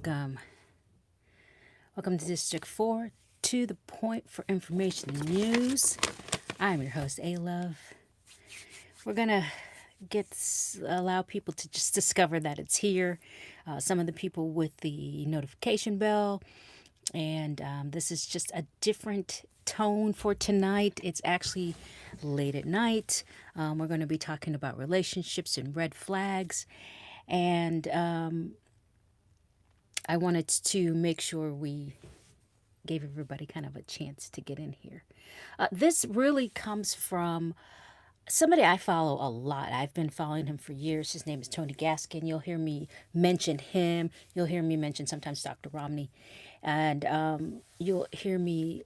Welcome. Welcome to District 4, to the point for information and news. I'm your host, A Love. We're going to allow people to just discover that it's here. Some of the people with the notification bell. And this is just a different tone for tonight. It's actually late at night. We're going to be talking about relationships and red flags. And I wanted to make sure we gave everybody kind of a chance to get in here. This really comes from somebody I follow a lot. I've been following him for years. His name is Tony Gaskin. You'll hear me mention him. You'll hear me mention sometimes Dr. Romney. And you'll hear me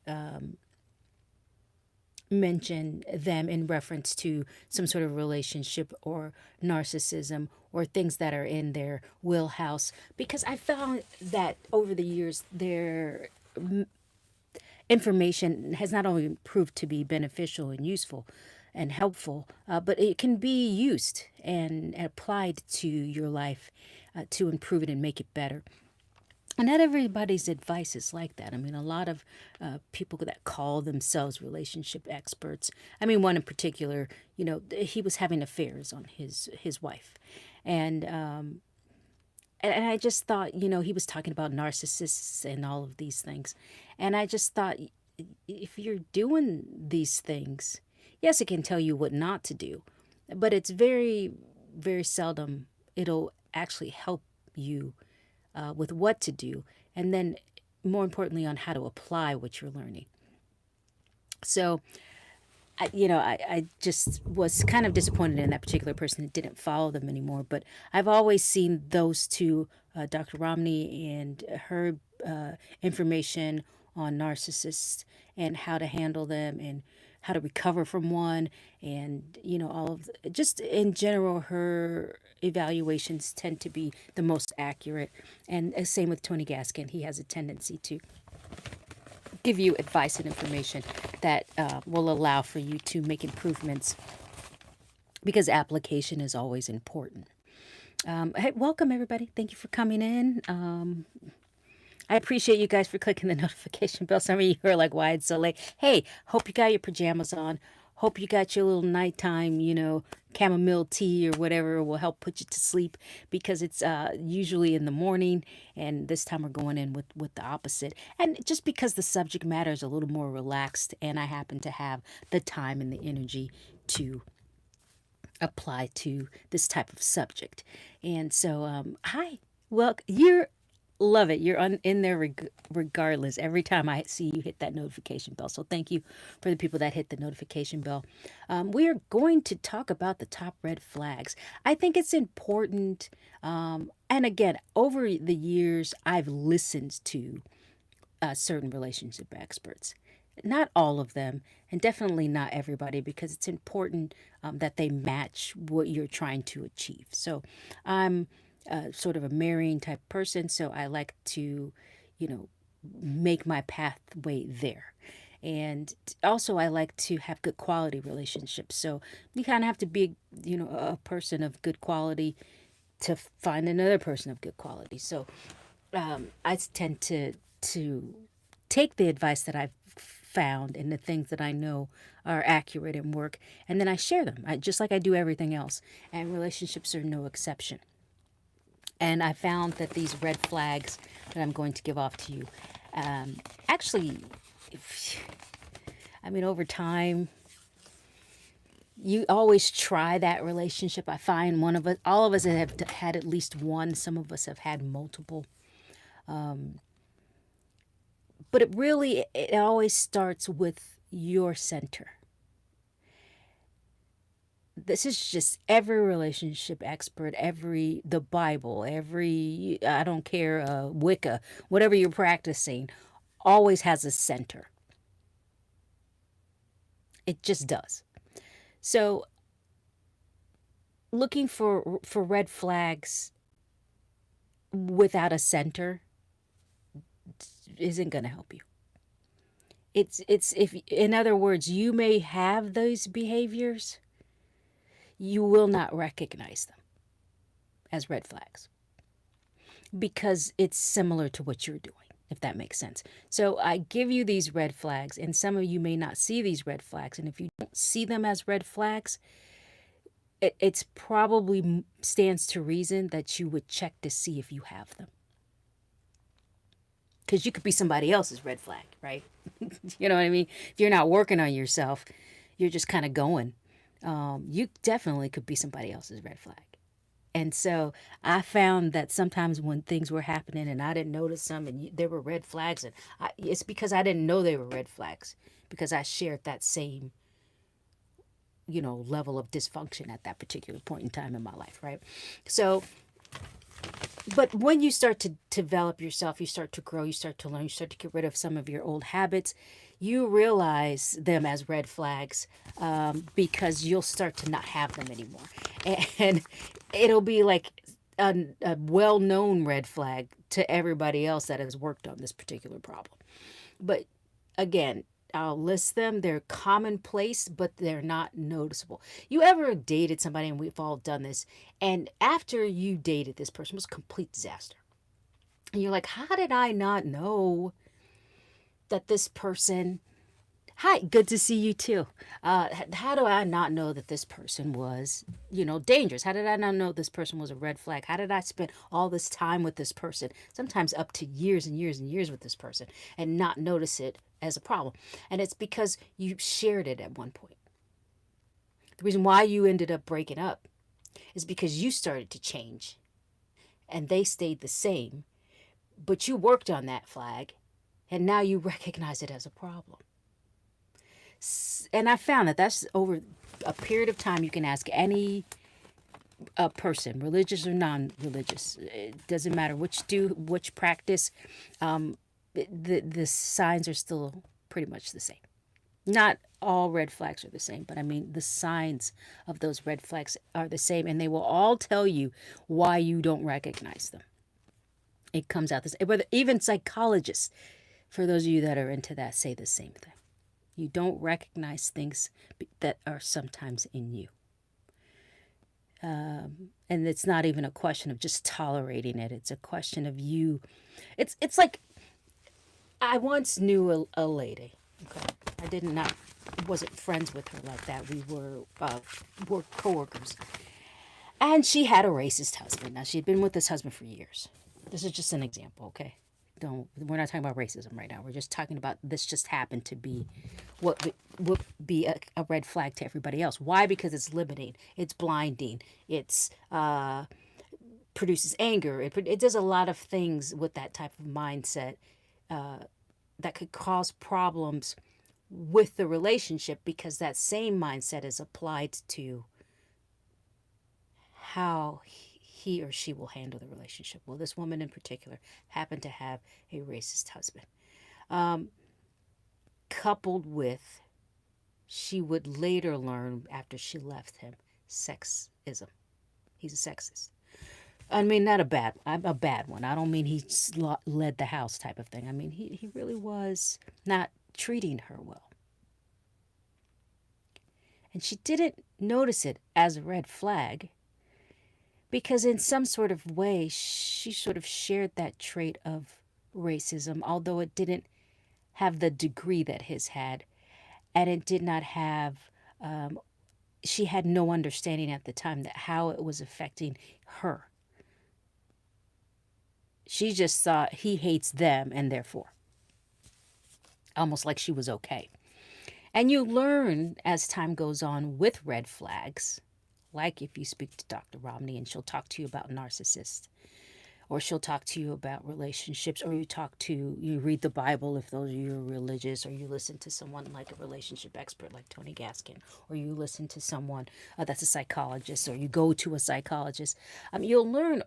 mention them in reference to some sort of relationship or narcissism or things that are in their wheelhouse, because I found that over the years their information has not only proved to be beneficial and useful and helpful, but it can be used and applied to your life to improve it and make it better. And not everybody's advice is like that. I mean, a lot of people that call themselves relationship experts. I mean, one in particular, he was having affairs on his wife, and and I just thought, he was talking about narcissists and all of these things, and I just thought, if you're doing these things, yes, it can tell you what not to do, but it's very, very seldom it'll actually help you with what to do, and then more importantly, on how to apply what you're learning. So, I just was kind of disappointed in that particular person that didn't follow them anymore. But I've always seen those two, Dr. Romney and her information on narcissists and how to handle them and how to recover from one, and all of just in general, her evaluations tend to be the most accurate. And same with Tony Gaskin, he has a tendency to give you advice and information that will allow for you to make improvements, because application is always important. Hey, welcome everybody. Thank you for coming in. I appreciate you guys for clicking the notification bell. Some of you are like, why it's so late? Hey, hope you got your pajamas on. Hope you got your little nighttime, chamomile tea or whatever will help put you to sleep, because it's usually in the morning, and this time we're going in with the opposite. And just because the subject matter is a little more relaxed, and I happen to have the time and the energy to apply to this type of subject. And so, hi. Well, you're love it. You're in there regardless. Every time I see you hit that notification bell. So thank you for the people that hit the notification bell. We are going to talk about the top red flags. I think it's important. And again, over the years, I've listened to certain relationship experts. Not all of them, and definitely not everybody, because it's important that they match what you're trying to achieve. So I'm sort of a marrying type person, so I like to, you know, make my pathway there. And also, I like to have good quality relationships. So you kind of have to be, a person of good quality to find another person of good quality. So I tend to take the advice that I've found and the things that I know are accurate and work, and then I share them. Just like I do everything else, and relationships are no exception. And I found that these red flags that I'm going to give off to you, actually, I mean, over time, you always try that relationship. I find one of us, all of us have had at least one. Some of us have had multiple. But it always starts with your center. This is just every relationship expert, the Bible, I don't care, Wicca, whatever you're practicing, always has a center. It just does. So looking for red flags without a center isn't going to help you. It's if, in other words, you may have those behaviors, you will not recognize them as red flags. because it's similar to what you're doing, if that makes sense. So I give you these red flags, and some of you may not see these red flags. And if you don't see them as red flags, it's probably stands to reason that you would check to see if you have them. Because you could be somebody else's red flag, right? You know what I mean? If you're not working on yourself, you're just kind of going. You definitely could be somebody else's red flag. And so I found that sometimes when things were happening and I didn't notice them and there were red flags, and it's because I didn't know they were red flags because I shared that same, level of dysfunction at that particular point in time in my life, right? So, but when you start to develop yourself, you start to grow, you start to learn, you start to get rid of some of your old habits, you realize them as red flags, because you'll start to not have them anymore. And it'll be like a well known red flag to everybody else that has worked on this particular problem. But again, I'll list them. They're commonplace, but they're not noticeable. You ever dated somebody, and we've all done this, and after you dated this person, it was a complete disaster. And you're like, how did I not know that this person, hi, good to see you too. How do I not know that this person was, dangerous? How did I not know this person was a red flag? How did I spend all this time with this person, sometimes up to years and years and years with this person, and not notice it as a problem? And it's because you shared it at one point. The reason why you ended up breaking up is because you started to change and they stayed the same, but you worked on that flag and now you recognize it as a problem. And I found that that's over a period of time. You can ask any person, religious or non-religious. It doesn't matter which practice. The signs are still pretty much the same. Not all red flags are the same, but I mean the signs of those red flags are the same, and they will all tell you why you don't recognize them. It comes out this. Whether even psychologists, for those of you that are into that, say the same thing. You don't recognize things that are sometimes in you. And it's not even a question of just tolerating it. It's a question of you. It's like I once knew a lady. Okay, I wasn't friends with her like that. We were coworkers, and she had a racist husband. Now she had been with this husband for years. This is just an example, okay? We're not talking about racism right now. We're just talking about this just happened to be what would be a red flag to everybody else. Why? Because it's limiting, it's blinding, it's produces anger. It does a lot of things with that type of mindset that could cause problems with the relationship because that same mindset is applied to how he or she will handle the relationship. Well, this woman in particular happened to have a racist husband. Coupled with, she would later learn after she left him, sexism. He's a sexist. I mean, not a bad one. I don't mean he led the house type of thing. I mean, he really was not treating her well. And she didn't notice it as a red flag because in some sort of way, she sort of shared that trait of racism, although it didn't have the degree that his had. And it did not have, she had no understanding at the time that how it was affecting her. She just thought he hates them and therefore. Almost like she was okay. And you learn as time goes on with red flags, like if you speak to Dr. Romney and she'll talk to you about narcissists, or she'll talk to you about relationships, or you read the Bible if those of you are religious, or you listen to someone like a relationship expert like Tony Gaskin, or you listen to someone that's a psychologist, or you go to a psychologist. You'll learn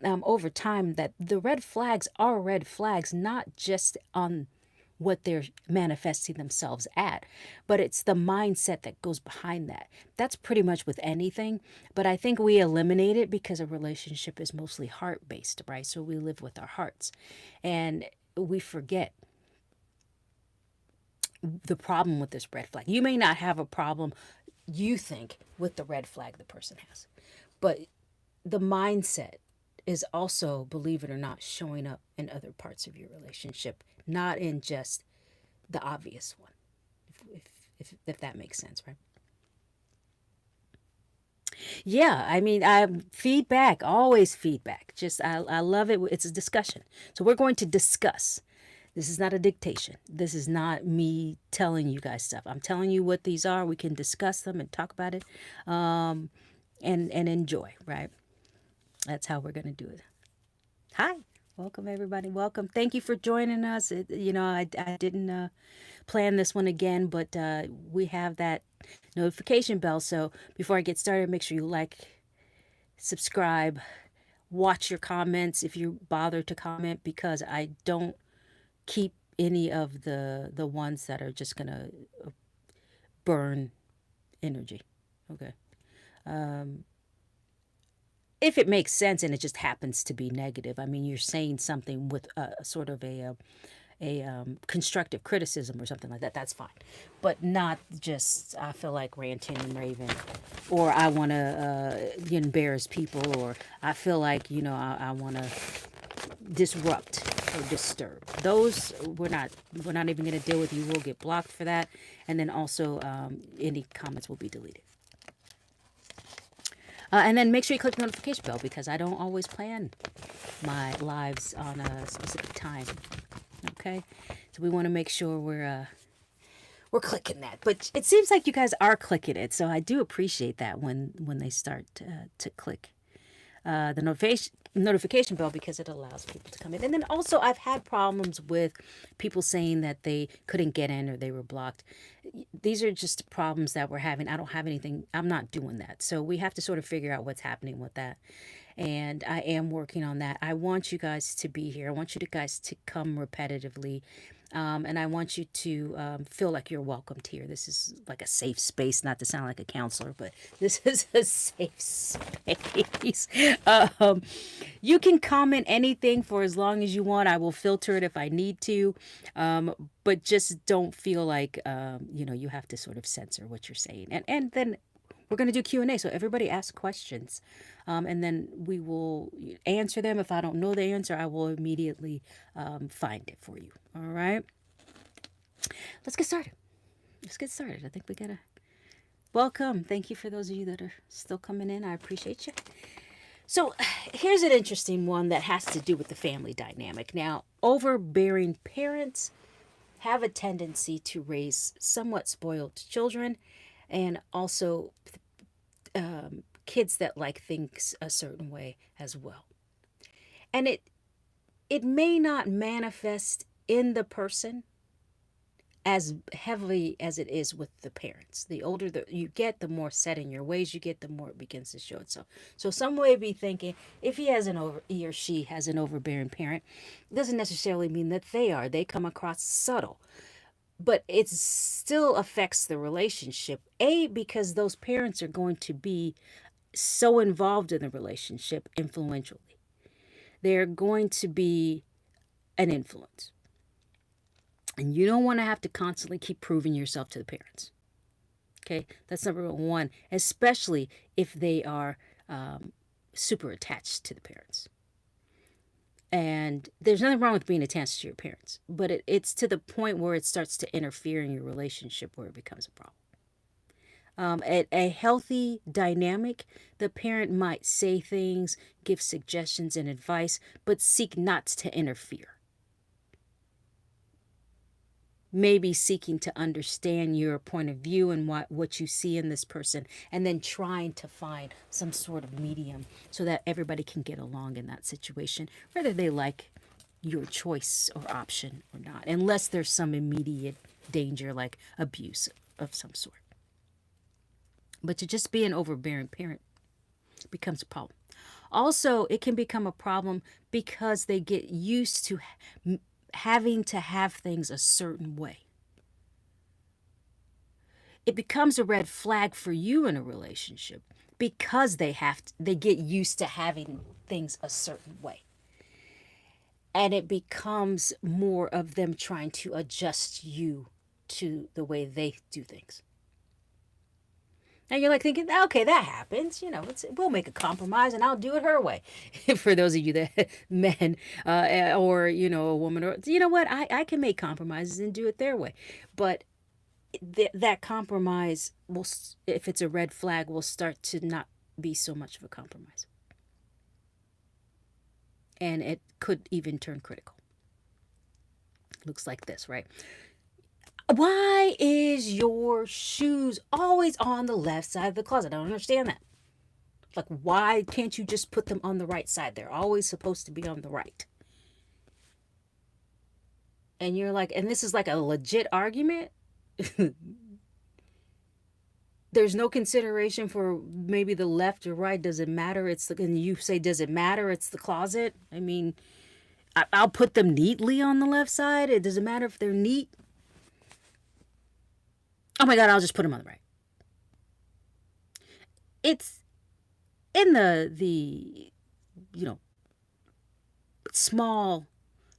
over time that the red flags are red flags, not just on what they're manifesting themselves at, but it's the mindset that goes behind that. That's pretty much with anything, but I think we eliminate it because a relationship is mostly heart-based, right? So we live with our hearts, and we forget the problem with this red flag. You may not have a problem, you think, with the red flag the person has, but the mindset is also, believe it or not, showing up in other parts of your relationship, not in just the obvious one, if that makes sense, right? Yeah, I mean, feedback, always feedback. Just I love it. It's a discussion. So we're going to discuss. This is not a dictation. This is not me telling you guys stuff. I'm telling you what these are. We can discuss them and talk about it, and enjoy. Right. That's how we're gonna do it. Hi, welcome everybody. Welcome. Thank you for joining us. I didn't plan this one again, but we have that notification bell. So before I get started, make sure you like, subscribe, watch your comments if you bother to comment, because I don't keep any of the ones that are just gonna burn energy. Okay. If it makes sense and it just happens to be negative, I mean, you're saying something with sort of a constructive criticism or something like that, that's fine. But not just, I feel like ranting and raving, or I want to embarrass people, or I feel like, I want to disrupt or disturb. Those we're not even going to deal with. You will get blocked for that. And then also any comments will be deleted. And then make sure you click the notification bell, because I don't always plan my lives on a specific time. Okay, so we want to make sure we're clicking that. But it seems like you guys are clicking it, so I do appreciate that when they start to click the notification bell, because it allows people to come in. And then also, I've had problems with people saying that they couldn't get in or they were blocked. These are just problems that we're having. I don't have anything. I'm not doing that. So we have to sort of figure out what's happening with that. And I am working on that. I want you guys to be here. I want you guys to come repetitively. And I want you to feel like you're welcomed here. This is like a safe space, not to sound like a counselor, but this is a safe space. You can comment anything for as long as you want. I will filter it if I need to. But just don't feel like, you have to sort of censor what you're saying. And then we're going to do Q&A. So everybody ask questions. And then we will answer them. If I don't know the answer, I will immediately find it for you. All right. Let's get started. I think we got to welcome. Thank you for those of you that are still coming in. I appreciate you. So here's an interesting one that has to do with the family dynamic. Now, overbearing parents have a tendency to raise somewhat spoiled children, and also kids that like things a certain way as well. And it may not manifest in the person as heavily as it is with the parents. The older you get, the more set in your ways you get, the more it begins to show itself. So some way be thinking, if he or she has an overbearing parent, it doesn't necessarily mean that they come across subtle. But it still affects the relationship. Because those parents are going to be so involved in the relationship influentially. They're going to be an influence. And you don't want to have to constantly keep proving yourself to the parents. Okay, that's number one, especially if they are super attached to the parents. And there's nothing wrong with being attached to your parents, but it's to the point where it starts to interfere in your relationship, where it becomes a problem. At a healthy dynamic, the parent might say things, give suggestions and advice, but seek not to interfere. Maybe seeking to understand your point of view and what you see in this person, and then trying to find some sort of medium so that everybody can get along in that situation, whether they like your choice or option or not, unless there's some immediate danger like abuse of some sort. But to just be an overbearing parent becomes a problem. Also, it can become a problem because they get used to having to have things a certain way. It becomes a red flag for you in a relationship because they get used to having things a certain way. And it becomes more of them trying to adjust you to the way they do things. And you're like thinking, okay, that happens. We'll make a compromise, and I'll do it her way. For those of you that men, or a woman, or you know what, I can make compromises and do it their way. But that compromise will, if it's a red flag, will start to not be so much of a compromise, and it could even turn critical. Looks like this, right? Why is your shoes always on the left side of the closet? I don't understand that. Like, why can't you just put them on the right side? They're always supposed to be on the right. And you're like, and this is like a legit argument. There's no consideration for maybe the left or right. Does it matter? And you say, does it matter? It's the closet. I mean, I'll put them neatly on the left side. It doesn't matter if they're neat. Oh my God, I'll just put them on the right. It's in the small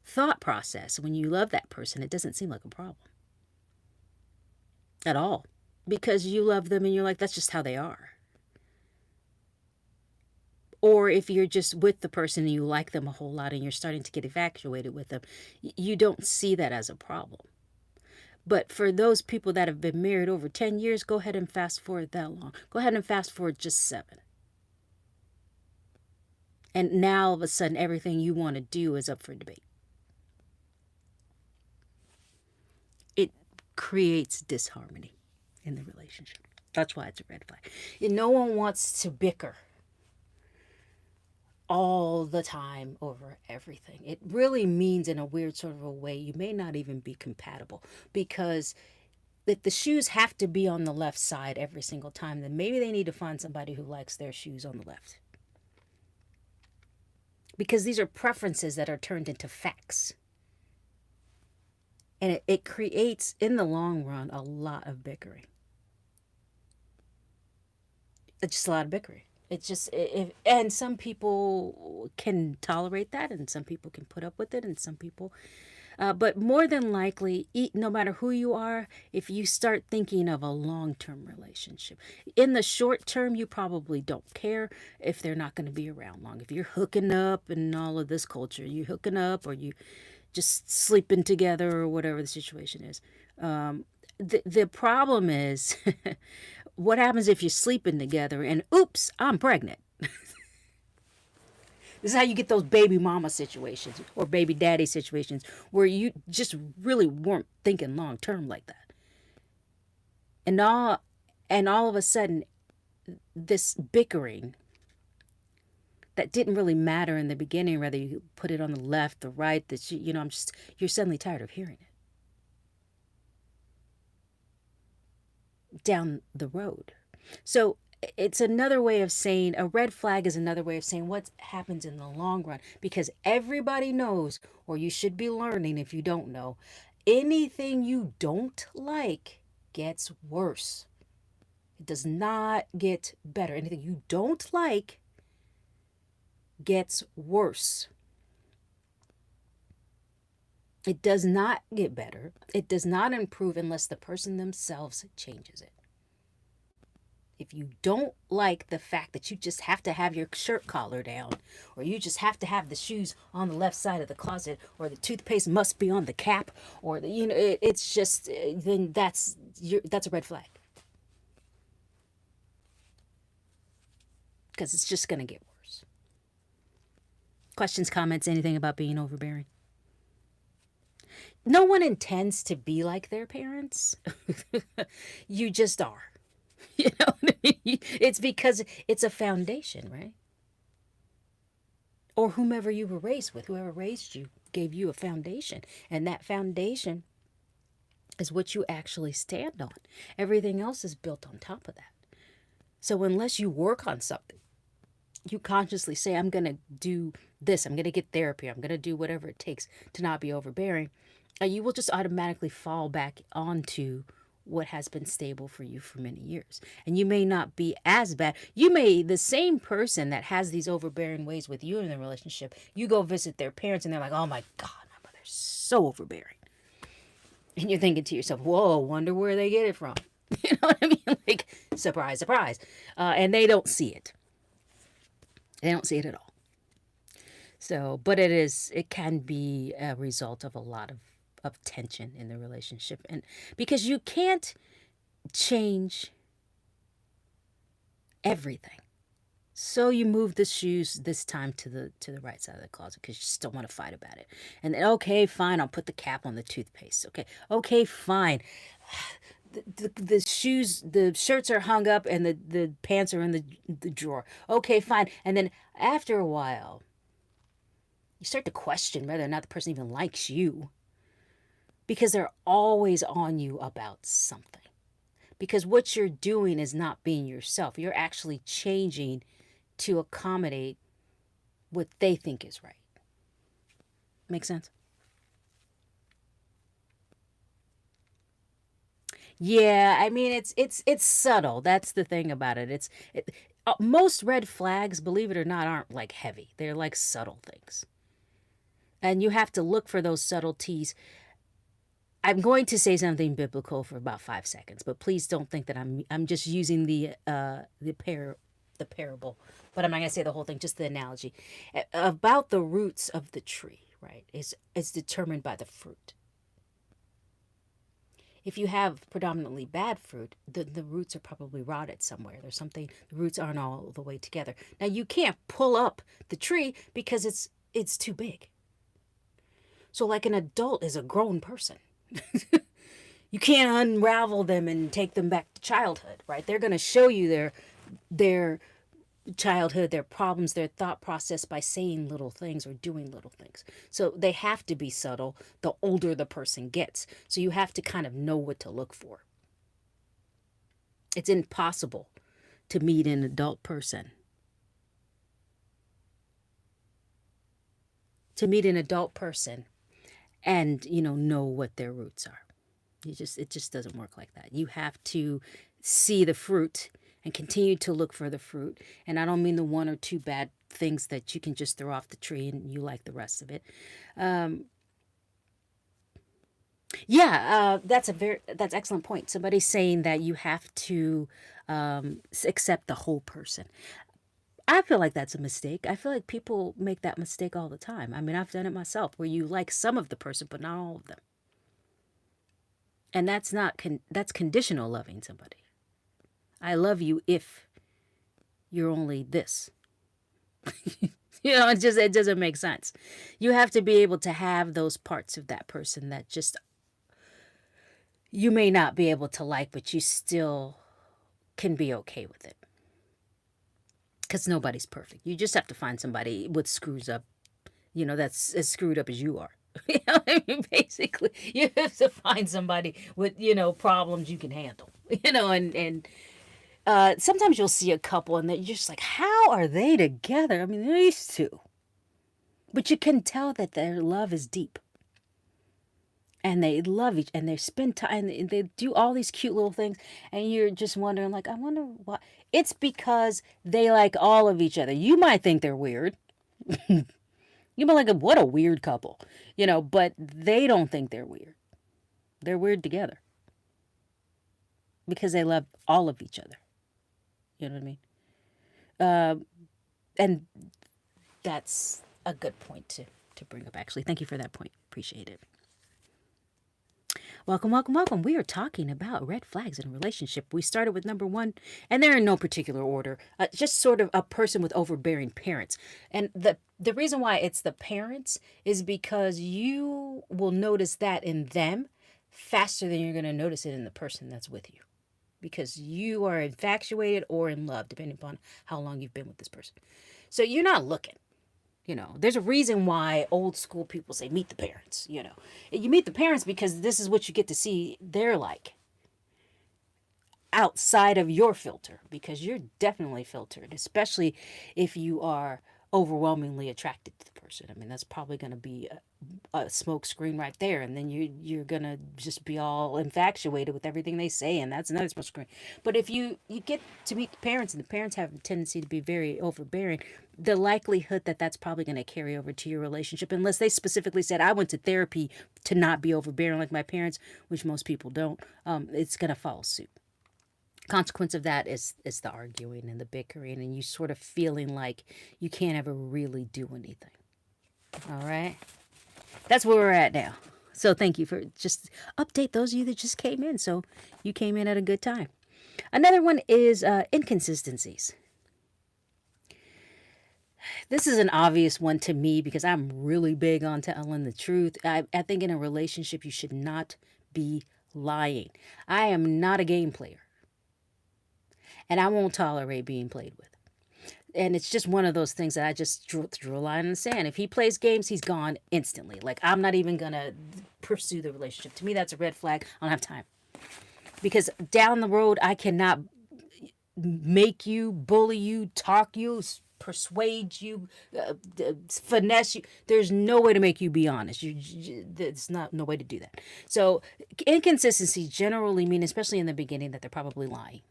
thought process. When you love that person, it doesn't seem like a problem at all, because you love them and you're like, that's just how they are. Or if you're just with the person and you like them a whole lot and you're starting to get infatuated with them, you don't see that as a problem. But for those people that have been married over 10 years, go ahead and fast forward that long. Go ahead and fast forward just 7. And now all of a sudden, everything you want to do is up for debate. It creates disharmony in the relationship. That's why it's a red flag. And no one wants to bicker all the time over everything. It really means, in a weird sort of a way, you may not even be compatible, because if the shoes have to be on the left side every single time, then maybe they need to find somebody who likes their shoes on the left. Because these are preferences that are turned into facts. And it creates, in the long run, a lot of bickering. It's just a lot of bickering. It's just, and some people can tolerate that, and some people can put up with it, and some people, but more than likely, no matter who you are, if you start thinking of a long-term relationship, in the short term, you probably don't care if they're not going to be around long. If you're hooking up and all of this culture, you hooking up or you just sleeping together or whatever the situation is. The problem is, what happens if you're sleeping together and oops, I'm pregnant? This is how you get those baby mama situations or baby daddy situations where you just really weren't thinking long term like that. And all of a sudden, this bickering that didn't really matter in the beginning, whether you put it on the left, the right, you're suddenly tired of hearing it down the road. So it's another way of saying, a red flag is another way of saying what happens in the long run, because everybody knows, or you should be learning if you don't know, anything you don't like gets worse. It does not get better. Anything you don't like gets worse. It does not get better. It does not improve unless the person themselves changes it. If you don't like the fact that you just have to have your shirt collar down, or you just have to have the shoes on the left side of the closet, or the toothpaste must be on the cap, or it's just, then that's a red flag, because it's just going to get worse. Questions, comments, anything about being overbearing? No one intends to be like their parents. You just are. You know what I mean? It's because it's a foundation, right? Or whomever you were raised with, whoever raised you gave you a foundation. And that foundation is what you actually stand on. Everything else is built on top of that. So unless you work on something, you consciously say, I'm going to do this, I'm going to get therapy, I'm going to do whatever it takes to not be overbearing, you will just automatically fall back onto what has been stable for you for many years. And you may not be as bad. The same person that has these overbearing ways with you in the relationship, you go visit their parents and they're like, oh my God, my mother's so overbearing. And you're thinking to yourself, whoa, wonder where they get it from. You know what I mean? Like, surprise, surprise. And they don't see it. They don't see it at all. So, but it can be a result of a lot of tension in the relationship. And because you can't change everything. So you move the shoes this time to the right side of the closet because you still want to fight about it. And then, okay, fine, I'll put the cap on the toothpaste. Okay, fine. The shoes, the shirts are hung up, and the pants are in the drawer. Okay, fine. And then after a while, you start to question whether or not the person even likes you because they're always on you about something. Because what you're doing is not being yourself. You're actually changing to accommodate what they think is right. Make sense? Yeah, I mean it's subtle. That's the thing about it. Most red flags, believe it or not, aren't like heavy. They're like subtle things. And you have to look for those subtleties. I'm going to say something biblical for about 5 seconds, but please don't think that I'm just using the parable, but I'm not going to say the whole thing, just the analogy about the roots of the tree. Right, is determined by the fruit. If you have predominantly bad fruit, the roots are probably rotted somewhere. There's something, the roots aren't all the way together. Now you can't pull up the tree because it's too big. So like an adult is a grown person. You can't unravel them and take them back to childhood, right? They're going to show you their childhood, their problems, their thought process by saying little things or doing little things. So they have to be subtle the older the person gets. So you have to kind of know what to look for. It's impossible to meet an adult person. To meet an adult person and, know what their roots are. It just doesn't work like that. You have to see the fruit and continue to look for the fruit. And I don't mean the one or two bad things that you can just throw off the tree and you like the rest of it. Yeah, that's excellent point. Somebody's saying that you have to accept the whole person. I feel like that's a mistake. I feel like people make that mistake all the time. I mean, I've done it myself, where you like some of the person, but not all of them. And that's not that's conditional loving somebody. I love you if you're only this. It doesn't make sense. You have to be able to have those parts of that person that just you may not be able to like, but you still can be okay with it. Because nobody's perfect. You just have to find somebody with screws up, that's as screwed up as you are. I mean, basically, you have to find somebody with, problems you can handle, and sometimes you'll see a couple and you're just like, how are they together? I mean, these two. But you can tell that their love is deep. And they love each, and they spend time, and they do all these cute little things, and you're just wondering, like, I wonder why. It's because they like all of each other. You might think they're weird. You might like, what a weird couple, but they don't think they're weird. They're weird together because they love all of each other. You know what I mean? And that's a good point to bring up, actually. Thank you for that point. Appreciate it. Welcome, welcome, welcome. We are talking about red flags in a relationship. We started with number one, and they're in no particular order. Just sort of a person with overbearing parents. And the reason why it's the parents is because you will notice that in them faster than you're going to notice it in the person that's with you. Because you are infatuated or in love, depending upon how long you've been with this person. So you're not looking. There's a reason why old school people say meet the parents. You meet the parents because this is what you get to see they're like outside of your filter, because you're definitely filtered, especially if you are overwhelmingly attracted to the person. I mean, that's probably going to be a smoke screen right there, and then you're going to just be all infatuated with everything they say, and that's another smoke screen. But if you get to meet the parents, and the parents have a tendency to be very overbearing, the likelihood that that's probably going to carry over to your relationship, unless they specifically said, I went to therapy to not be overbearing like my parents, which most people don't, it's going to follow suit. Consequence of that is the arguing and the bickering, and you sort of feeling like you can't ever really do anything. All right, that's where we're at now. So thank you for just update those of you that just came in. So you came in at a good time. Another one is inconsistencies. This is an obvious one to me because I'm really big on telling the truth. I think in a relationship, you should not be lying. I am not a game player, and I won't tolerate being played with. And it's just one of those things that I just drew a line in the sand. If he plays games, he's gone instantly. Like, I'm not even going to pursue the relationship. To me, that's a red flag. I don't have time. Because down the road, I cannot make you, bully you, talk you, persuade you, finesse you. There's no way to make you be honest. There's not no way to do that. So inconsistencies generally mean, especially in the beginning, that they're probably lying.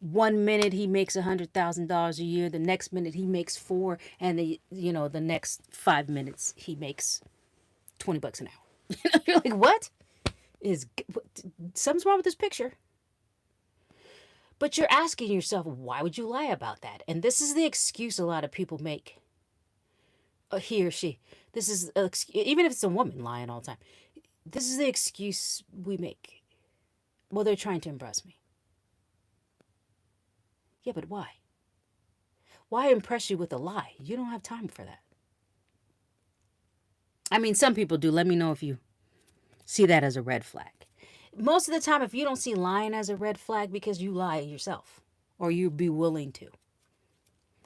One minute he makes $100,000 a year, the next minute he makes four, and the next 5 minutes he makes $20 an hour. You're like, what? Something's wrong with this picture? But you're asking yourself, why would you lie about that? And this is the excuse a lot of people make. He or she. This is even if it's a woman lying all the time. This is the excuse we make. Well, they're trying to impress me. Yeah, but why? Why impress you with a lie? You don't have time for that. I mean, some people do. Let me know if you see that as a red flag. Most of the time, if you don't see lying as a red flag, because you lie yourself, or you be willing to.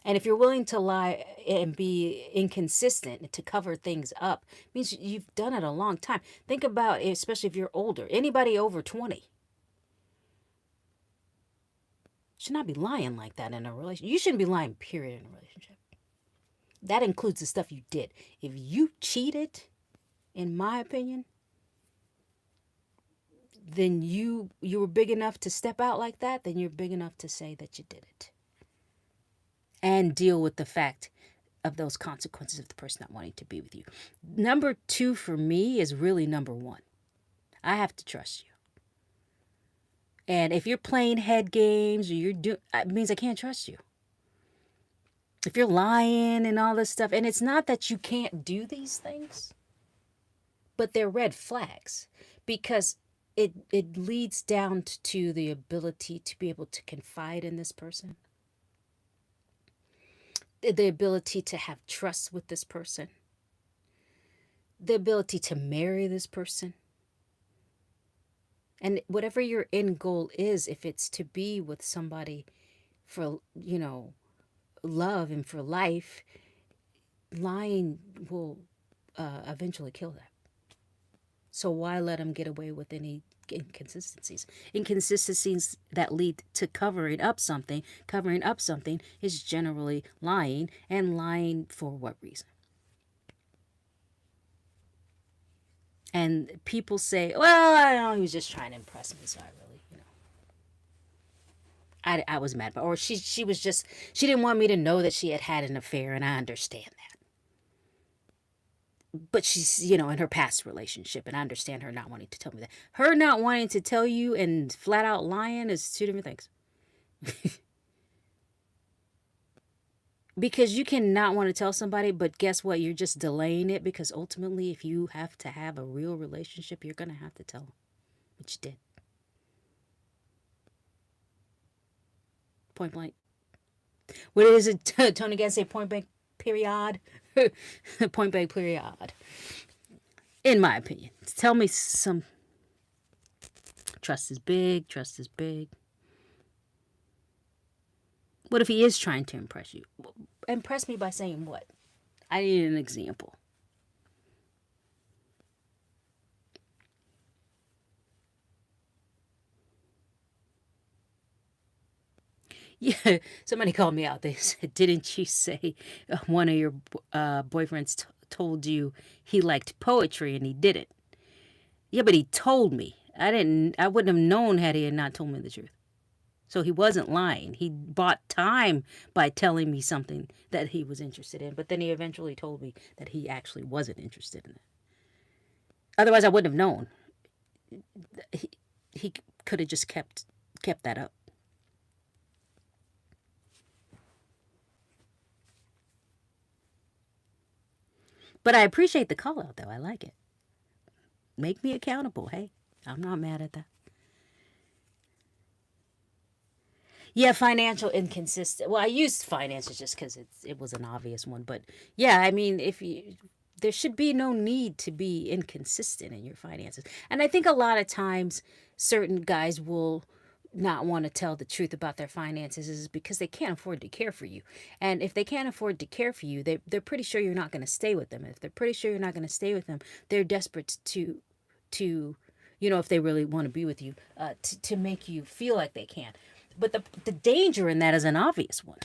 And if you're willing to lie and be inconsistent to cover things up, it means you've done it a long time. Think about it, especially if you're older. Anybody over 20 should not be lying like that in a relationship. You shouldn't be lying, period, in a relationship. That includes the stuff you did. If you cheated, in my opinion, then you were big enough to step out like that, then you're big enough to say that you did it. And deal with the fact of those consequences of the person not wanting to be with you. Number 2 for me is really number 1. I have to trust you. And if you're playing head games or it means I can't trust you. If you're lying and all this stuff, and it's not that you can't do these things, but they're red flags because it leads down to the ability to be able to confide in this person, the ability to have trust with this person, the ability to marry this person. And whatever your end goal is, if it's to be with somebody for, love and for life, lying will eventually kill that. So why let them get away with any inconsistencies? Inconsistencies that lead to covering up something. Covering up something is generally lying, and lying for what reason? And people say, well, I don't know, he was just trying to impress me, so I really, I was mad. Or she was just, she didn't want me to know that she had an affair, and I understand that. But she's, in her past relationship, and I understand her not wanting to tell me that. Her not wanting to tell you and flat out lying is 2 different things. Because you cannot want to tell somebody, but guess what? You're just delaying it, because ultimately, if you have to have a real relationship, you're going to have to tell them what you did. Point blank. What is it? Tony Gann say point blank, period. Point blank, period. In my opinion. Tell me some. Trust is big. Trust is big. What if he is trying to impress you? Impress me by saying what? I need an example. Yeah, somebody called me out. They said, didn't you say one of your boyfriends told you he liked poetry and he didn't? Yeah, but he told me. I wouldn't have known had he not told me the truth. So he wasn't lying. He bought time by telling me something that he was interested in. But then he eventually told me that he actually wasn't interested in it. Otherwise, I wouldn't have known. He could have just kept that up. But I appreciate the call out though. I like it. Make me accountable. Hey, I'm not mad at that. Yeah, financial inconsistent. Well, I used finances just because it was an obvious one, but yeah, I mean, if you there should be no need to be inconsistent in your finances, and I think a lot of times certain guys will not want to tell the truth about their finances is because they can't afford to care for you, and if they can't afford to care for you, they're pretty sure you're not going to stay with them. If they're pretty sure you're not going to stay with them, they're desperate to if they really want to be with you, to make you feel like they can. But the danger in that is an obvious one.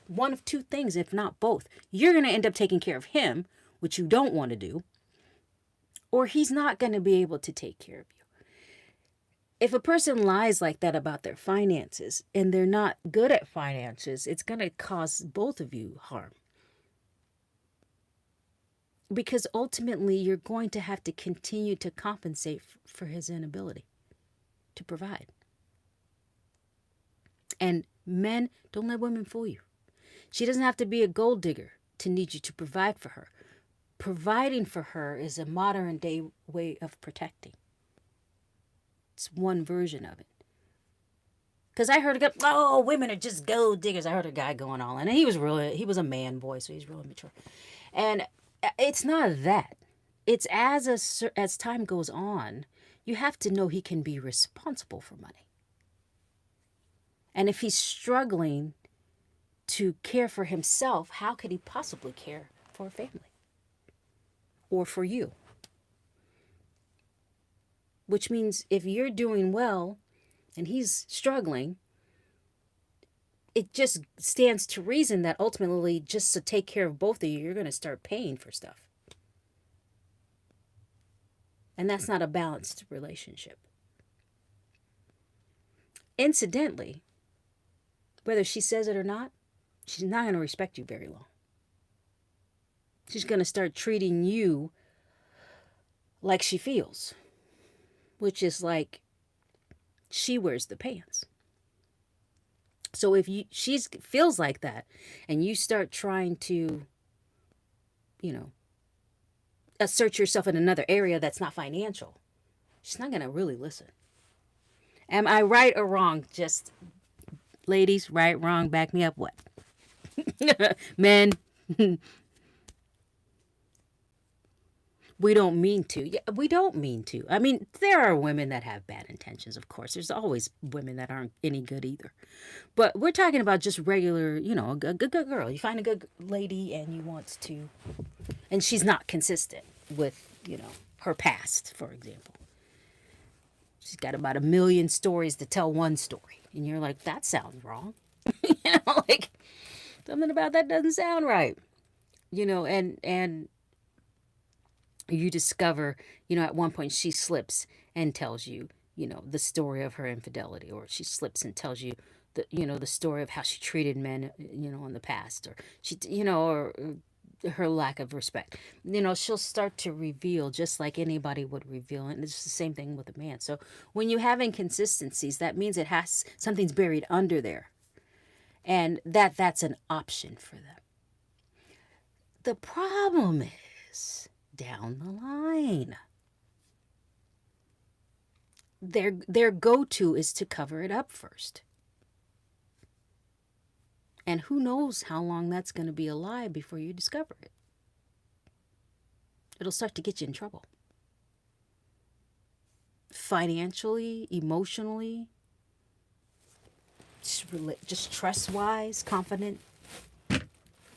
One of two things, if not both. You're going to end up taking care of him, which you don't want to do, or he's not going to be able to take care of you. If a person lies like that about their finances and they're not good at finances, it's going to cause both of you harm. Because ultimately, you're going to have to continue to compensate for his inability to provide. And men, don't let women fool you. She doesn't have to be a gold digger to need you to provide for her. Providing for her is a modern day way of protecting. It's one version of it. Because I heard a guy, oh, women are just gold diggers. I heard a guy going on, and he was a man boy, so he's really mature. And it's not that. It's as time goes on, you have to know he can be responsible for money. And if he's struggling to care for himself, how could he possibly care for a family or for you? Which means if you're doing well and he's struggling, it just stands to reason that ultimately, just to take care of both of you, you're going to start paying for stuff. And that's not a balanced relationship. Incidentally, whether she says it or not, she's not going to respect you very long. She's going to start treating you like she feels, which is like she wears the pants. So if she feels like that and you start trying to, assert yourself in another area that's not financial, she's not going to really listen. Am I right or wrong? Just ladies, right, wrong, back me up. What? Men, we don't mean to. Yeah, we don't mean to. I mean, there are women that have bad intentions, of course. There's always women that aren't any good either. But we're talking about just regular, a good girl. You find a good lady and you want to, and she's not consistent with, her past, for example. She's got about 1 million stories to tell one story. And you're like, that sounds wrong. Like something about that doesn't sound right. And you discover, at one point she slips and tells you, the story of her infidelity, or she slips and tells you the story of how she treated men, in the past, or or her lack of respect. She'll start to reveal just like anybody would reveal. And it's the same thing with a man. So when you have inconsistencies, that means something's buried under there. And that's an option for them. The problem is down the line. Their go-to is to cover it up first. And who knows how long that's going to be a lie before you discover it. It'll start to get you in trouble. Financially, emotionally, just trust-wise,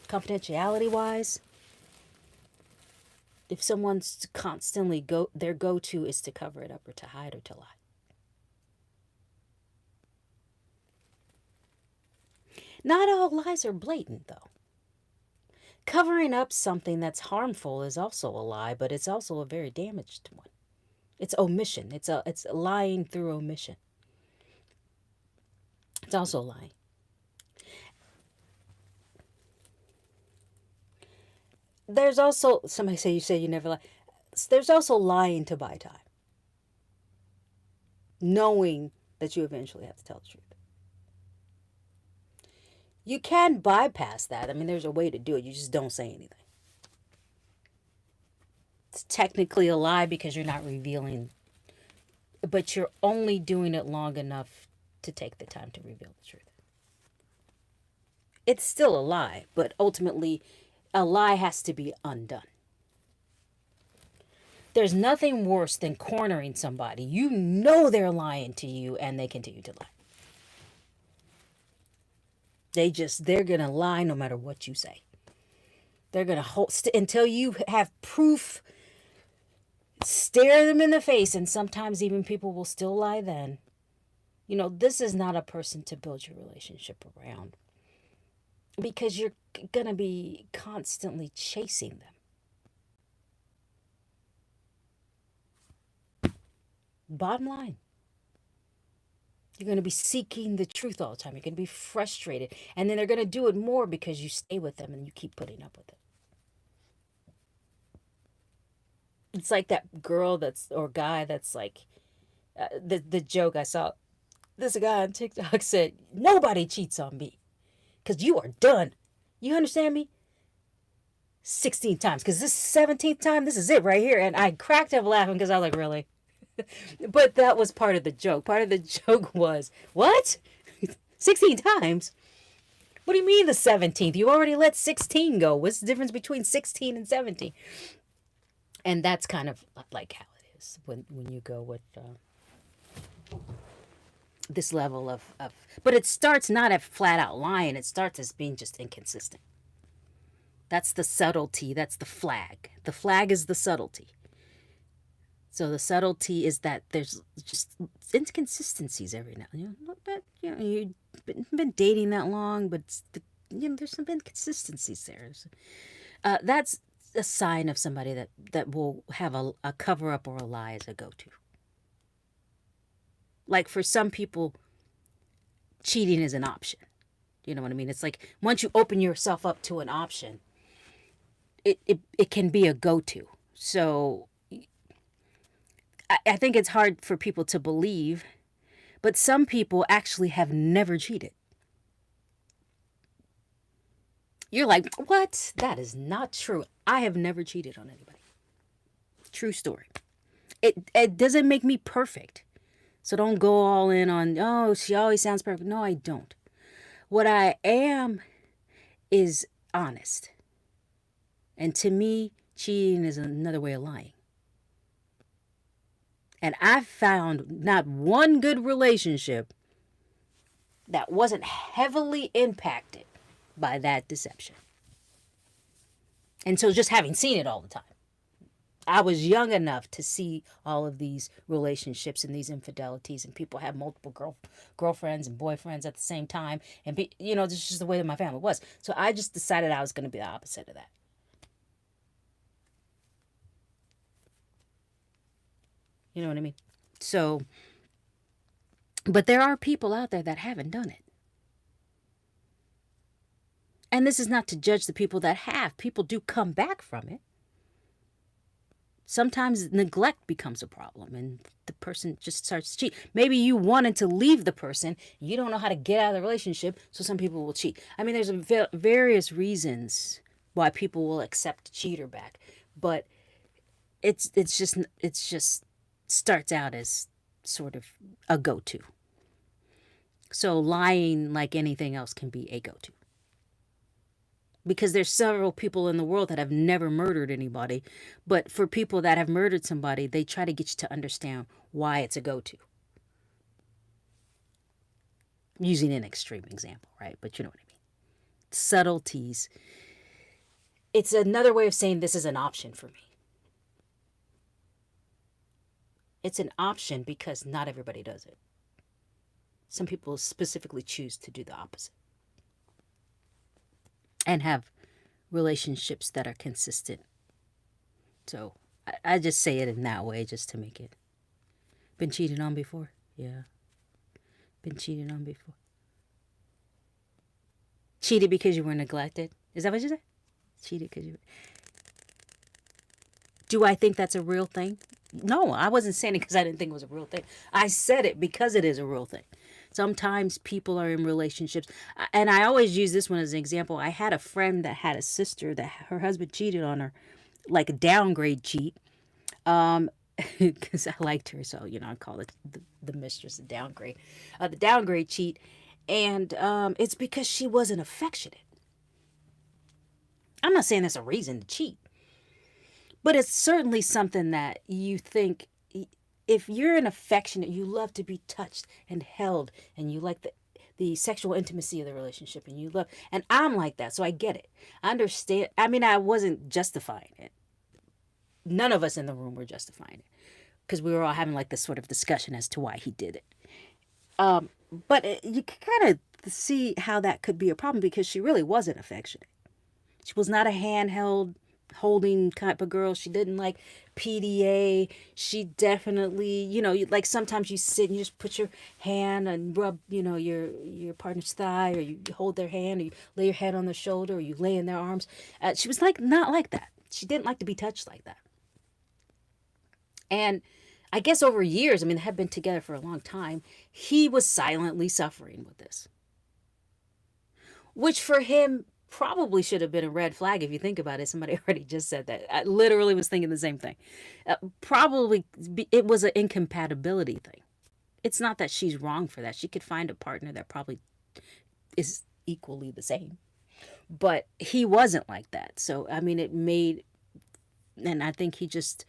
confidentiality-wise. If someone's constantly their go-to is to cover it up or to hide or to lie. Not all lies are blatant, though. Covering up something that's harmful is also a lie, but it's also a very damaged one. It's omission. It's lying through omission. It's also lying. There's also, somebody say you never lie. There's also lying to buy time. knowing that you eventually have to tell the truth. You can bypass that. I mean, there's a way to do it. You just don't say anything. It's technically a lie because you're not revealing, but you're only doing it long enough to take the time to reveal the truth. It's still a lie, but ultimately, a lie has to be undone. There's nothing worse than cornering somebody. You know they're lying to you and they continue to lie. They're going to lie no matter what you say. They're going to hold until you have proof. Stare them in the face, and sometimes even people will still lie then. You know, this is not a person to build your relationship around, because you're going to be constantly chasing them. Bottom line, you're going to be seeking the truth all the time. You're going to be frustrated, and then they're going to do it more because you stay with them and you keep putting up with it. It's like that girl or guy that's like, the joke I saw. This guy on TikTok said, nobody cheats on me because you are done. You understand me? 16 times, because this 17th time, this is it right here. And I cracked up laughing because I was like, really? But that was part of the joke. Part of the joke was, what? 16 times? What do you mean the 17th? You already let 16 go. What's the difference between 16 and 17? And that's kind of like how it is when you go with this level of, but it starts not at flat out lying. It starts as being just inconsistent. That's the subtlety. That's the flag. The flag is the subtlety. So the subtlety is that there's just inconsistencies every now and then. But you've been dating that long, but there's some inconsistencies there. That's a sign of somebody that will have a cover up or a lie as a go-to. Like for some people, cheating is an option. You know what I mean? It's like once you open yourself up to an option, it can be a go-to. So I think it's hard for people to believe, but some people actually have never cheated. You're like, what? That is not true. I have never cheated on anybody. True story. It doesn't make me perfect. So don't go all in on, oh, she always sounds perfect. No, I don't. What I am is honest. And to me, cheating is another way of lying. And I've found not one good relationship that wasn't heavily impacted by that deception. And so just having seen it all the time. I was young enough to see all of these relationships and these infidelities, and people have multiple girlfriends and boyfriends at the same time. And, this is just the way that my family was. So I just decided I was going to be the opposite of that. You know what I mean? So, but there are people out there that haven't done it. And this is not to judge the people that have. People do come back from it. Sometimes neglect becomes a problem and the person just starts to cheat. Maybe you wanted to leave the person. You don't know how to get out of the relationship, so some people will cheat. I mean, there's various reasons why people will accept a cheater back. But it's just starts out as sort of a go-to. So lying, like anything else, can be a go-to. Because there's several people in the world that have never murdered anybody. But for people that have murdered somebody, they try to get you to understand why it's a go-to. Using an extreme example, right? But you know what I mean. Subtleties. It's another way of saying this is an option for me. It's an option because not everybody does it. Some people specifically choose to do the opposite. And have relationships that are consistent. So I just say it in that way just to make it. Been cheated on before? Yeah. Been cheated on before. Cheated because you were neglected? Is that what you said? Cheated because you were... Do I think that's a real thing? No, I wasn't saying it because I didn't think it was a real thing. I said it because it is a real thing. Sometimes people are in relationships, and I always use this one as an example. I had a friend that had a sister that her husband cheated on her, like a downgrade cheat, because I liked her, so I call it the mistress, the downgrade, the downgrade cheat, and it's because she wasn't affectionate. I'm not saying that's a reason to cheat, but it's certainly something that you think, if you're an affectionate, you love to be touched and held, and you like the sexual intimacy of the relationship, and you love, and I'm like that, so I get it. I understand. I mean, I wasn't justifying it. None of us in the room were justifying it because we were all having like this sort of discussion as to why he did it. But you can kind of see how that could be a problem because she really wasn't affectionate. She was not a handheld holding type of girl. She didn't like PDA. She definitely, like sometimes you sit and you just put your hand and rub, your partner's thigh, or you hold their hand, or you lay your head on their shoulder, or you lay in their arms. She was like not like that. She didn't like to be touched like that. And I guess over years, I mean, they had been together for a long time, he was silently suffering with this, which for him probably should have been a red flag if you think about it. Somebody already just said that. I literally was thinking the same thing. Probably it was an incompatibility thing. It's not that she's wrong for that. She could find a partner that probably is equally the same. But he wasn't like that. So, I mean, and I think he just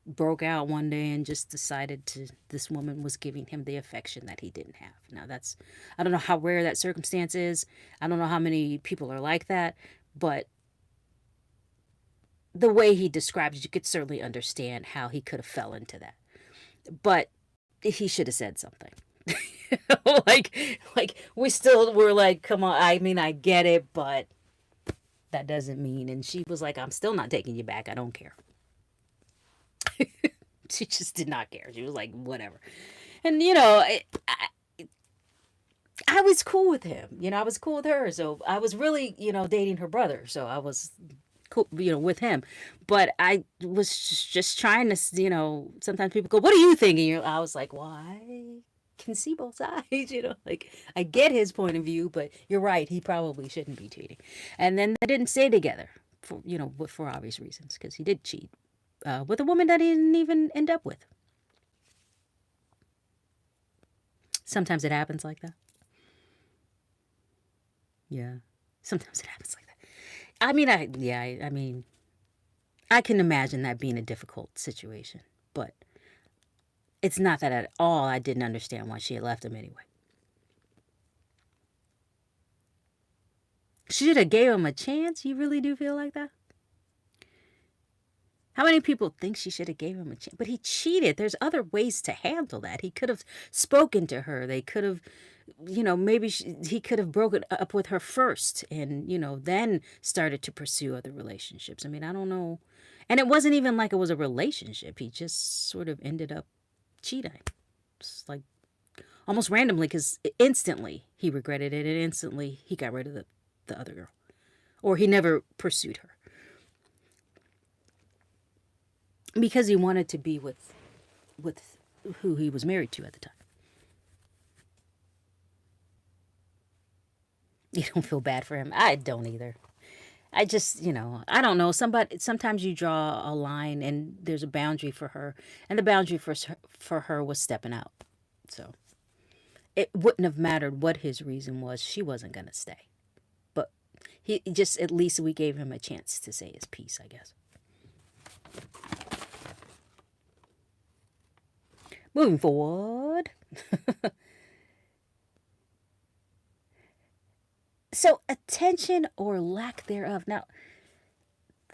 broke out one day and just decided this woman was giving him the affection that he didn't have. Now I don't know how rare that circumstance is. I don't know how many people are like that, but the way he described it, you could certainly understand how he could have fell into that. But he should have said something. like we're like, come on, I mean, I get it, but that doesn't mean. And she was like, I'm still not taking you back. I don't care. She just did not care. She was like, whatever. And, I was cool with him. I was cool with her. So I was really, dating her brother. So I was cool, with him. But I was just trying to, sometimes people go, what are you thinking? I was like, well, I can see both sides, like I get his point of view, but you're right. He probably shouldn't be cheating. And then they didn't stay together for obvious reasons, because he did cheat with a woman that he didn't even end up with. Sometimes it happens like that. Yeah. Sometimes it happens like that. I mean, I mean, I can imagine that being a difficult situation, but it's not that at all I didn't understand why she had left him anyway. She should have gave him a chance. You really do feel like that? How many people think she should have gave him a chance? But he cheated. There's other ways to handle that. He could have spoken to her. They could have, maybe he could have broken up with her first and, then started to pursue other relationships. I mean, I don't know. And it wasn't even like it was a relationship. He just sort of ended up cheating. It's like almost randomly, because instantly he regretted it, and instantly he got rid of the other girl. Or he never pursued her. Because he wanted to be with who he was married to at the time. You don't feel bad for him? I don't either. I just, I don't know. Sometimes you draw a line and there's a boundary for her, and the boundary for her was stepping out. So it wouldn't have mattered what his reason was. She wasn't going to stay. But he just, at least we gave him a chance to say his piece, I guess. Moving forward. So, attention or lack thereof. Now,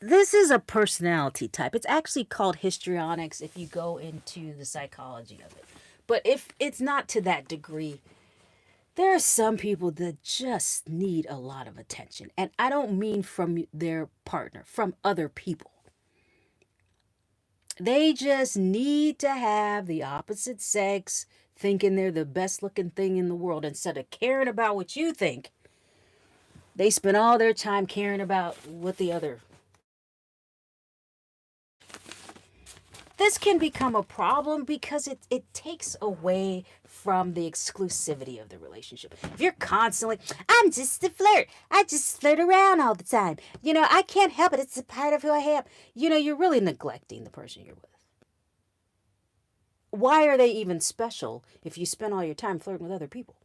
this is a personality type. It's actually called histrionics if you go into the psychology of it. But if it's not to that degree, there are some people that just need a lot of attention. And I don't mean from their partner, from other people. They just need to have the opposite sex thinking they're the best looking thing in the world. Instead of caring about what you think, they spend all their time caring about what the other. this can become a problem because it takes away from the exclusivity of the relationship. If you're constantly, I'm just a flirt. I just flirt around all the time. I can't help it. It's a part of who I am. You're really neglecting the person you're with. Why are they even special if you spend all your time flirting with other people?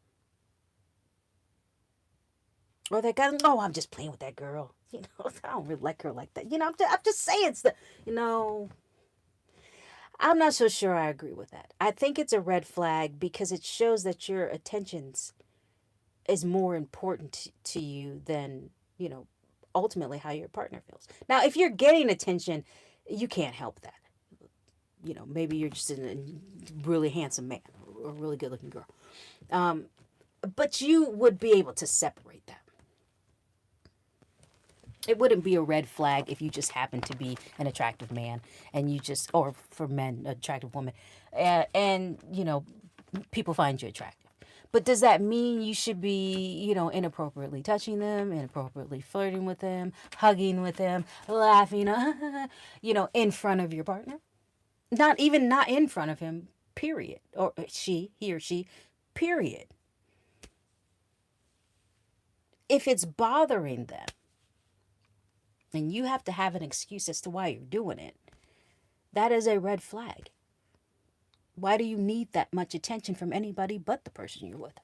Or that guy, oh, I'm just playing with that girl. I don't really like her like that. I'm just saying stuff. I'm not so sure I agree with that. I think it's a red flag because it shows that your attentions is more important to you than, ultimately how your partner feels. Now, if you're getting attention, you can't help that. Maybe you're just a really handsome man or a really good looking girl. But you would be able to separate that. It wouldn't be a red flag if you just happen to be an attractive man and or for men, attractive woman, and people find you attractive. But does that mean you should be, inappropriately touching them, inappropriately flirting with them, hugging with them, laughing, in front of your partner? Not in front of him, period. Or he or she, period. If it's bothering them, and you have to have an excuse as to why you're doing it, that is a red flag. Why do you need that much attention from anybody but the person you're with?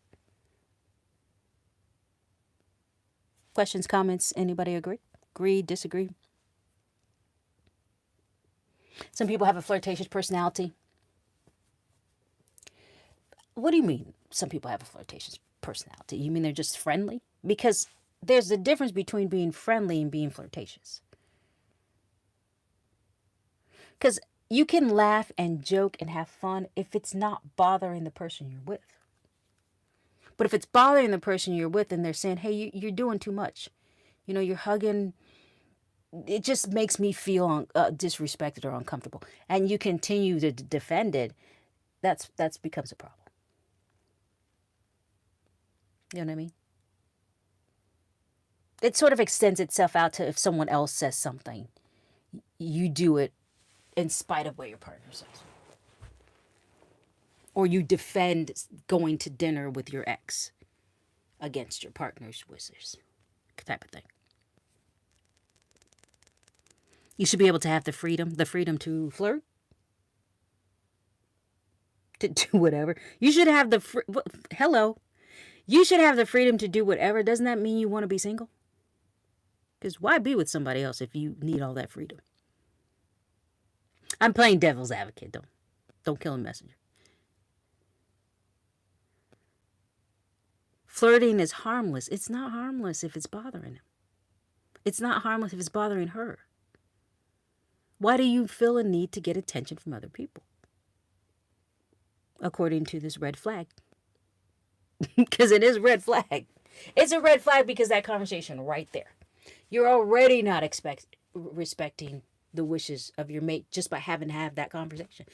Questions, comments, anybody agree? Agree, disagree? Some people have a flirtatious personality. What do you mean some people have a flirtatious personality? You mean they're just friendly? Because there's a difference between being friendly and being flirtatious. Because you can laugh and joke and have fun if it's not bothering the person you're with. But if it's bothering the person you're with and they're saying, hey, you're doing too much. You're hugging. It just makes me feel disrespected or uncomfortable. And you continue to defend it. That's becomes a problem. You know what I mean? It sort of extends itself out to if someone else says something, you do it in spite of what your partner says. Or you defend going to dinner with your ex against your partner's wishes, type of thing. You should be able to have the freedom to flirt, to do whatever. You should have You should have the freedom to do whatever. Doesn't that mean you want to be single? Because why be with somebody else if you need all that freedom? I'm playing devil's advocate. Don't kill a messenger. Flirting is harmless. It's not harmless if it's bothering him. It's not harmless if it's bothering her. Why do you feel a need to get attention from other people? According to this red flag. Because it is a red flag. It's a red flag because that conversation right there. You're already not respecting the wishes of your mate just by having to have that conversation.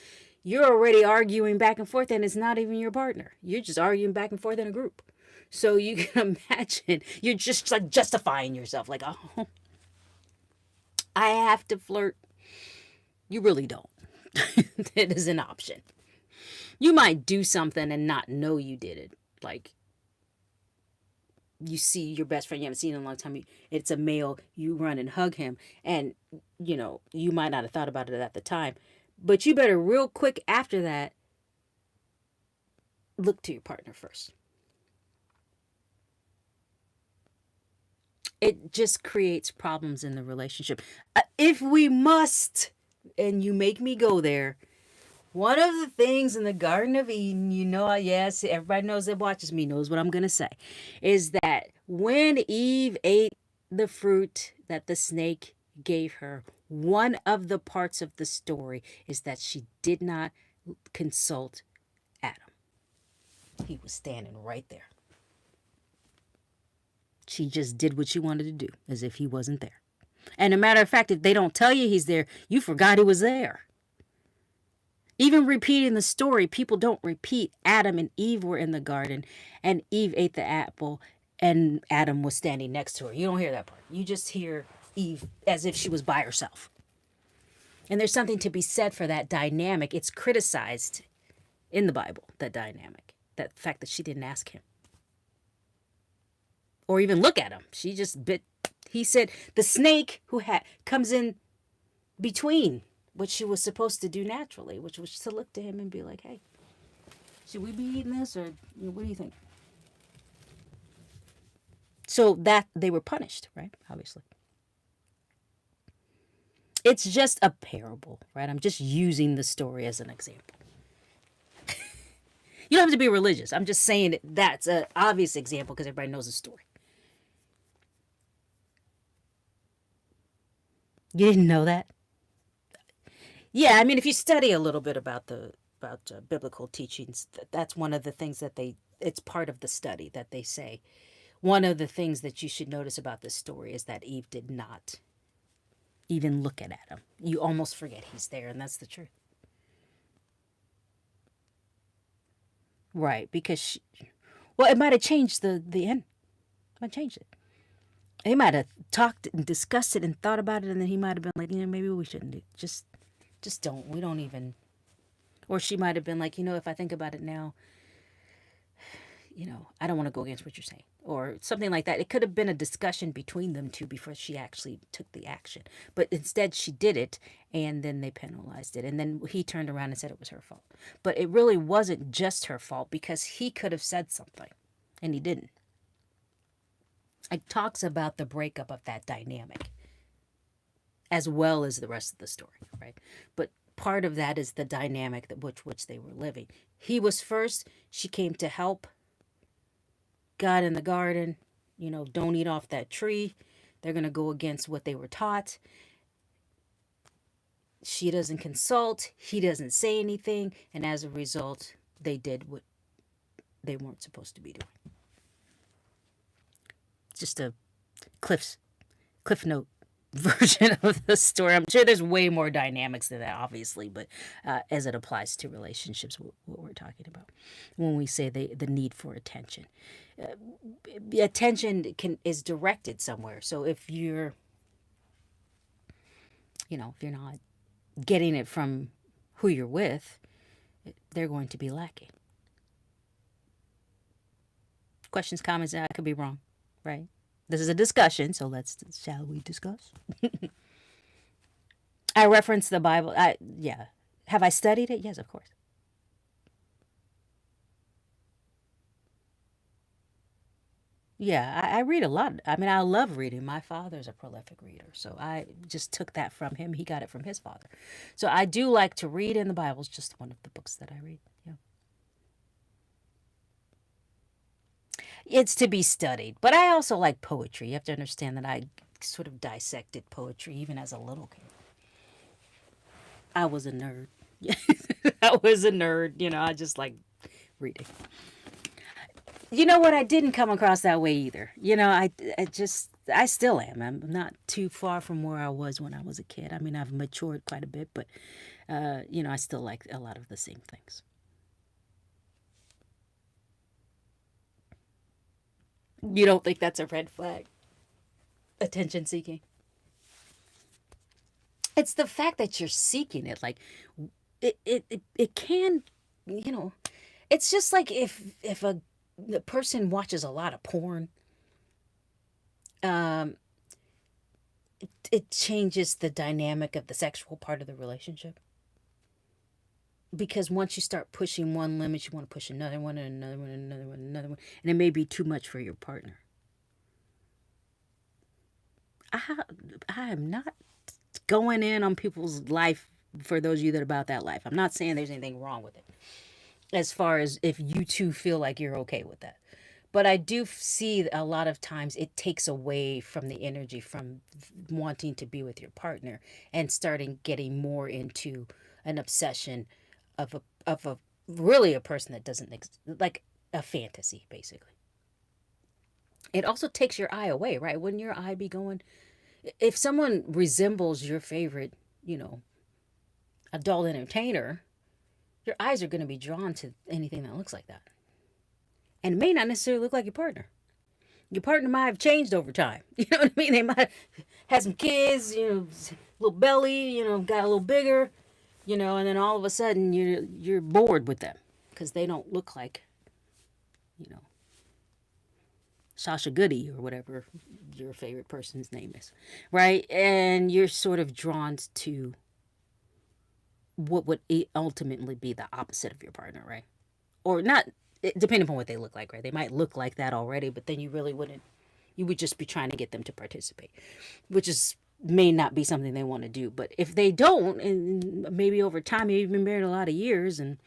You're already arguing back and forth and it's not even your partner. You're just arguing back and forth in a group. So you can imagine you're just like justifying yourself. Like, oh, I have to flirt. You really don't. It is an option. You might do something and not know you did it. Like, you see your best friend you haven't seen in a long time. It's a male. You run and hug him. And, you might not have thought about it at the time. But you better real quick after that look to your partner first. It just creates problems in the relationship. If we must, and you make me go there, one of the things in the Garden of Eden, yes, everybody knows that watches me knows what I'm going to say, is that when Eve ate the fruit that the snake gave her, one of the parts of the story is that she did not consult Adam. He was standing right there. She just did what she wanted to do, as if he wasn't there. And a matter of fact, if they don't tell you he's there, you forgot he was there. Even repeating the story, people don't repeat Adam and Eve were in the garden, and Eve ate the apple, and Adam was standing next to her. You don't hear that part. You just hear Eve as if she was by herself. And there's something to be said for that dynamic. It's criticized in the Bible, that dynamic, that fact that she didn't ask him or even look at him. She just bit. He said the snake who comes in between what she was supposed to do naturally, which was to look to him and be like, "Hey, should we be eating this, or what do you think?" So that they were punished, right? Obviously, it's just a parable, right? I'm just using the story as an example. You don't have to be religious. I'm just saying that's an obvious example because everybody knows the story. You didn't know that? Yeah, I mean, if you study a little bit about biblical teachings, that's one of the things that it's part of the study that they say. One of the things that you should notice about this story is that Eve did not even look at Adam. You almost forget he's there, and that's the truth. Right, because well, it might have changed the end. It might have changed it. He might have talked and discussed it and thought about it, and then he might have been like, maybe we shouldn't do. Just don't. We don't even. Or she might have been like, if I think about it now, I don't want to go against what you're saying, or something like that. It could have been a discussion between them two before she actually took the action. But instead, she did it, and then they penalized it. And then he turned around and said it was her fault. But it really wasn't just her fault because he could have said something, and he didn't. It talks about the breakup of that dynamic as well as the rest of the story, right? But part of that is the dynamic that which they were living. He was first. She came to help. God in the garden, don't eat off that tree. They're going to go against what they were taught. She doesn't consult. He doesn't say anything. And as a result, they did what they weren't supposed to be doing. Just a cliff note version of the story. I'm sure there's way more dynamics than that, obviously, but as it applies to relationships, what we're talking about when we say the need for attention. Attention is directed somewhere. So if you're not getting it from who you're with, they're going to be lacking. Questions, comments, I could be wrong, right? This is a discussion, so shall we discuss? I reference the Bible. Yeah. Have I studied it? Yes, of course. Yeah, I read a lot. I mean, I love reading. My father's a prolific reader, so I just took that from him. He got it from his father. So I do like to read, and the Bible's just one of the books that I read. Yeah. It's to be studied, but I also like poetry. You have to understand that I sort of dissected poetry even as a little kid. I was a nerd. I was a nerd. I just like reading. You know what? I didn't come across that way either. I still am. I'm not too far from where I was when I was a kid. I mean, I've matured quite a bit, but, I still like a lot of the same things. You don't think that's a red flag? Attention seeking? It's the fact that you're seeking it. Like, it can, you know, it's just like if the person watches a lot of porn, um, it changes the dynamic of the sexual part of the relationship. Because once you start pushing one limit, you want to push another one and another one and another one and another one, and it may be too much for your partner. I I am not going in on people's life for those of you that are about that life. I'm not saying there's anything wrong with it, as far as if you two feel like you're okay with that. But I do see a lot of times it takes away from the energy from wanting to be with your partner and starting getting more into an obsession of a really a person that doesn't like a fantasy basically. It also takes your eye away, right? Wouldn't your eye be going if someone resembles your favorite, you know, adult entertainer, your eyes are going to be drawn to anything that looks like that. And it may not necessarily look like your partner. Your partner might have changed over time. You know what I mean? They might have had some kids, little belly, got a little bigger, and then all of a sudden you're bored with them because they don't look like, you know, Sasha Goody or whatever your favorite person's name is, right? And you're sort of drawn to what would ultimately be the opposite of your partner, right? Or not, depending upon what they look like, right? They might look like that already, but then you really wouldn't. You would just be trying to get them to participate, which is may not be something they want to do. But if they don't, and maybe over time, you've been married a lot of years, and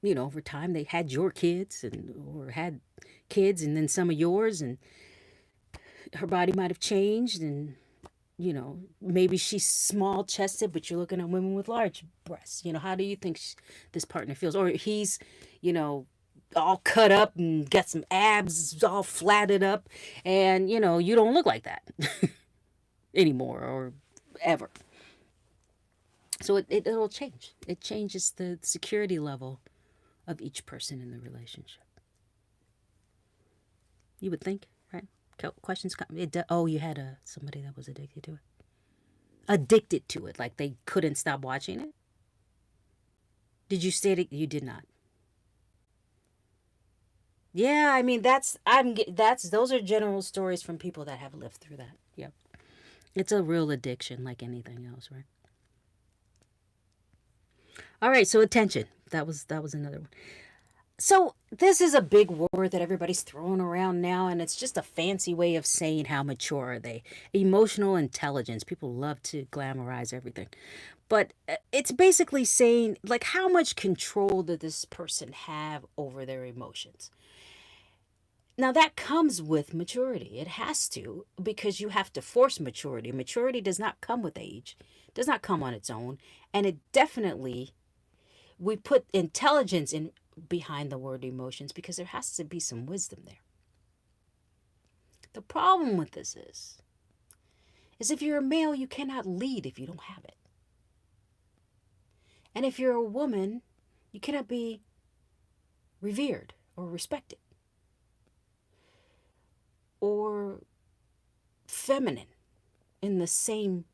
over time they had your kids or had kids, and then some of yours, and her body might have changed, and maybe she's small chested, but you're looking at women with large breasts. How do you think this partner feels? Or he's, you know, all cut up and got some abs all flatted up, and you don't look like that anymore or ever. So it'll change. It changes the security level of each person in the relationship. You would think, right? Questions come. Oh, you had somebody that was addicted to it. Addicted to it, like they couldn't stop watching it. Did you state it? You did not. Yeah, I mean that's those are general stories from people that have lived through that. Yep. It's a real addiction like anything else, right? All right, so attention. That was another one. So this is a big word that everybody's throwing around now, and it's just a fancy way of saying how mature are they. Emotional intelligence. People love to glamorize everything. But it's basically saying, like, how much control did this person have over their emotions? Now, that comes with maturity. It has to, because you have to force maturity. Maturity does not come with age, does not come on its own. And it definitely, we put intelligence in behind the word emotions because there has to be some wisdom there. The problem with this is if you're a male, you cannot lead if you don't have it. And if you're a woman, you cannot be revered or respected or feminine in the same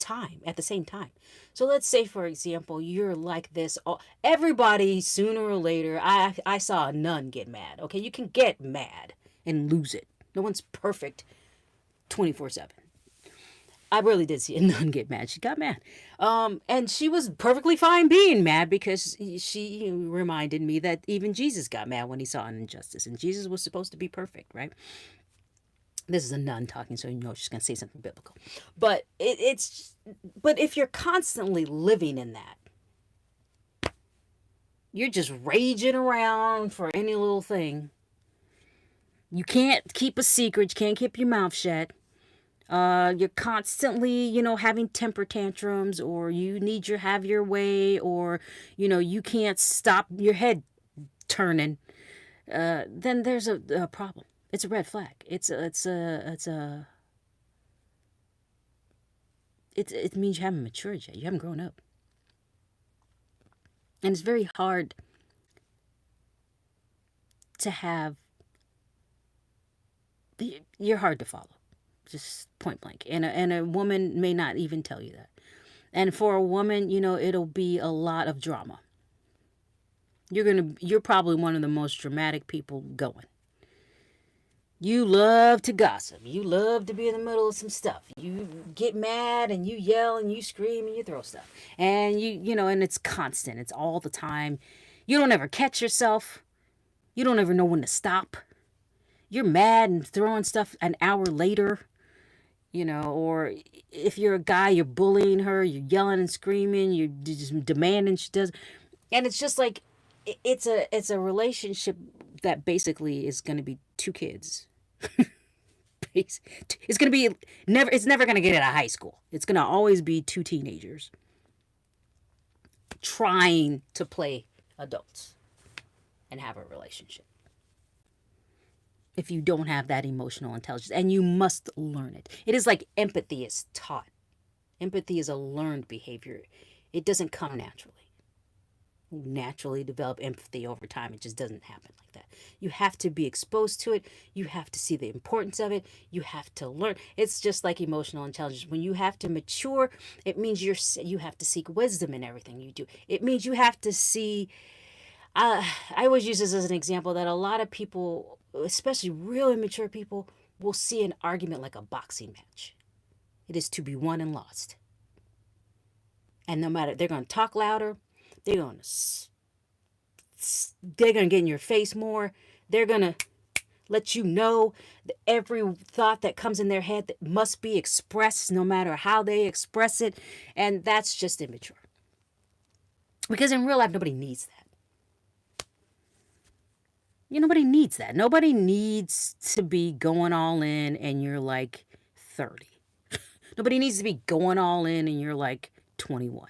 time, at the same time. So let's say, for example, you're like this. Everybody, sooner or later, I saw a nun get mad. Okay, you can get mad and lose it. No one's perfect 24/7. I really did see a nun get mad. She got mad. And she was perfectly fine being mad because she reminded me that even Jesus got mad when he saw an injustice. And Jesus was supposed to be perfect, right? This is a nun talking, so she's going to say something biblical. But but if you're constantly living in that, you're just raging around for any little thing. You can't keep a secret. You can't keep your mouth shut. You're constantly, having temper tantrums, or you need your have your way, or you can't stop your head turning. Then there's a problem. It's a red flag. It means you haven't matured yet. You haven't grown up, and it's very hard to have. You're hard to follow, just point blank. And a woman may not even tell you that. And for a woman, it'll be a lot of drama. You're probably one of the most dramatic people going. You love to gossip. You love to be in the middle of some stuff. You get mad and you yell and you scream and you throw stuff. And and it's constant. It's all the time. You don't ever catch yourself. You don't ever know when to stop. You're mad and throwing stuff an hour later. Or if you're a guy, you're bullying her, you're yelling and screaming, you're just demanding she does. And it's just like, it's a relationship that basically is going to be two kids. It's going to be it's never going to get out of high school. It's going to always be two teenagers trying to play adults and have a relationship. If you don't have that emotional intelligence, and you must learn it. It is like empathy is taught. Empathy is a learned behavior. It doesn't come naturally. naturally develop empathy over time. It just doesn't happen like that. You have to be exposed to it. You have to see the importance of it. You have to learn. It's just like emotional intelligence. When you have to mature, it means you have to seek wisdom in everything you do. It means you have to see. I always use this as an example that a lot of people, especially real immature people, will see an argument like a boxing match. It is to be won and lost. And no matter, they're going to talk louder, they're going to they're going to get in your face more. They're going to let you know that every thought that comes in their head that must be expressed no matter how they express it. And that's just immature. Because in real life, nobody needs that. Nobody needs that. Nobody needs to be going all in and you're like 30. Nobody needs to be going all in and you're like 21.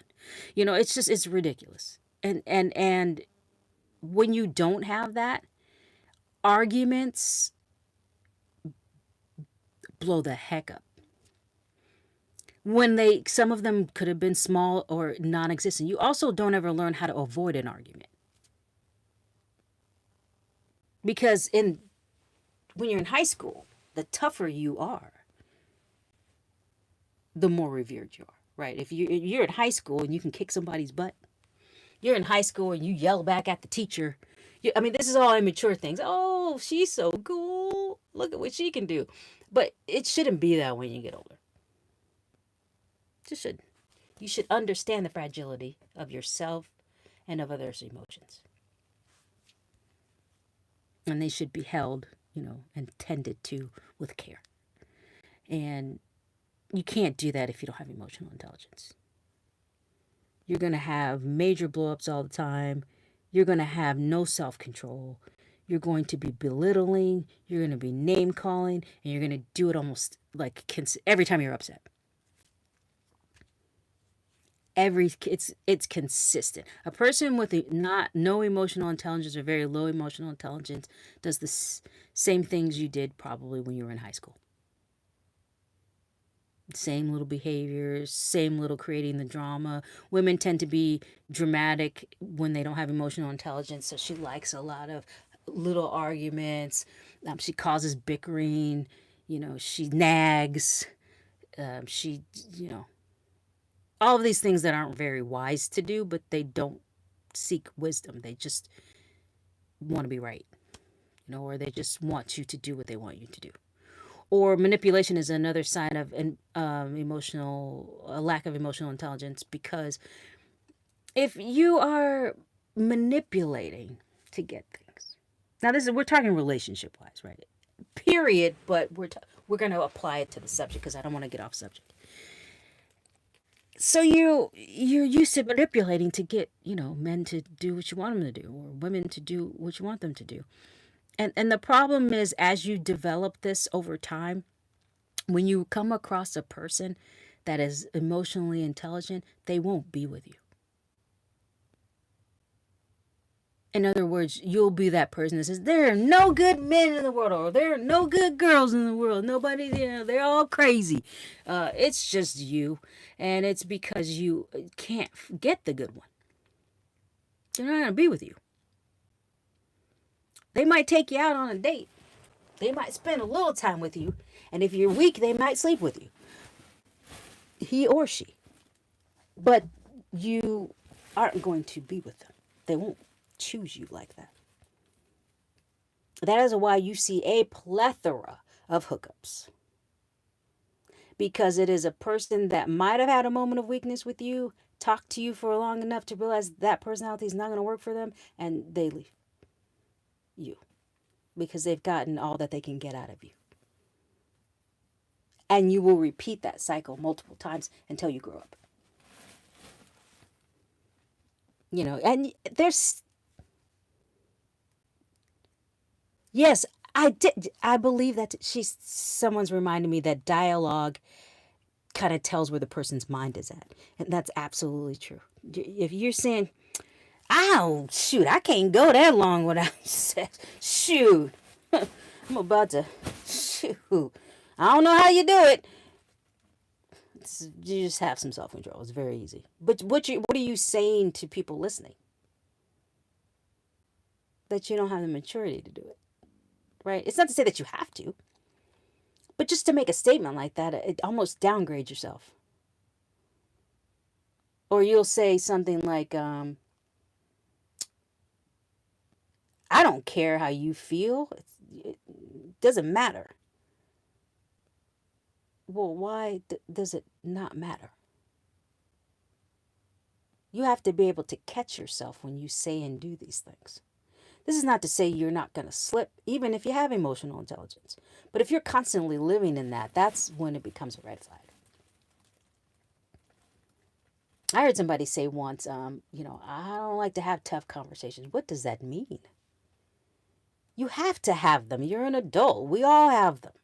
It's ridiculous. And when you don't have that, arguments blow the heck up. When some of them could have been small or non-existent. You also don't ever learn how to avoid an argument. Because when you're in high school, the tougher you are, the more revered you are, right? If you're in high school and you can kick somebody's butt, you're in high school and you yell back at the teacher. This is all immature things. Oh, she's so cool. Look at what she can do. But it shouldn't be that when you get older. It just shouldn't. You should understand the fragility of yourself and of others' emotions. And they should be held, and tended to with care. And you can't do that if you don't have emotional intelligence. You're going to have major blowups all the time. You're going to have no self-control. You're going to be belittling. You're going to be name-calling. And you're going to do it almost like every time you're upset. It's consistent. A person with no emotional intelligence or very low emotional intelligence does the same things you did probably when you were in high school. Same little behaviors, same little creating the drama. Women tend to be dramatic when they don't have emotional intelligence, so she likes a lot of little arguments. She causes bickering. She nags. She, all of these things that aren't very wise to do, but they don't seek wisdom. They just want to be right, or they just want you to do what they want you to do. Or manipulation is another sign of a lack of emotional intelligence, because if you are manipulating to get things, now we're talking relationship wise, right? Period. But we're going to apply it to the subject because I don't want to get off subject. So you're used to manipulating to get men to do what you want them to do, or women to do what you want them to do. And the problem is, as you develop this over time, when you come across a person that is emotionally intelligent, they won't be with you. In other words, you'll be that person that says, there are no good men in the world, or there are no good girls in the world. Nobody, they're all crazy. It's just you. And it's because you can't get the good one. They're not going to be with you. They might take you out on a date. They might spend a little time with you. And if you're weak, they might sleep with you. He or she. But you aren't going to be with them. They won't choose you like that. That is why you see a plethora of hookups. Because it is a person that might have had a moment of weakness with you, talked to you for long enough to realize that personality is not going to work for them, and they leave you because they've gotten all that they can get out of you. And you will repeat that cycle multiple times until you grow up. And there's... Yes, I did. I believe that someone's reminding me that dialogue kind of tells where the person's mind is at. And that's absolutely true. If you're saying, oh, shoot, I can't go that long without sex. Shoot, I'm about to, shoot, I don't know how you do it. You just have some self-control. It's very easy. But what are you saying to people listening? that you don't have the maturity to do it, right? It's not to say that you have to, but just to make a statement like that, it almost downgrades yourself. Or you'll say something like, I don't care how you feel. It doesn't matter. Well, why does it not matter? You have to be able to catch yourself when you say and do these things. This is not to say you're not going to slip, even if you have emotional intelligence. But if you're constantly living in that, that's when it becomes a red flag. I heard somebody say once, I don't like to have tough conversations. What does that mean? You have to have them. You're an adult. We all have them.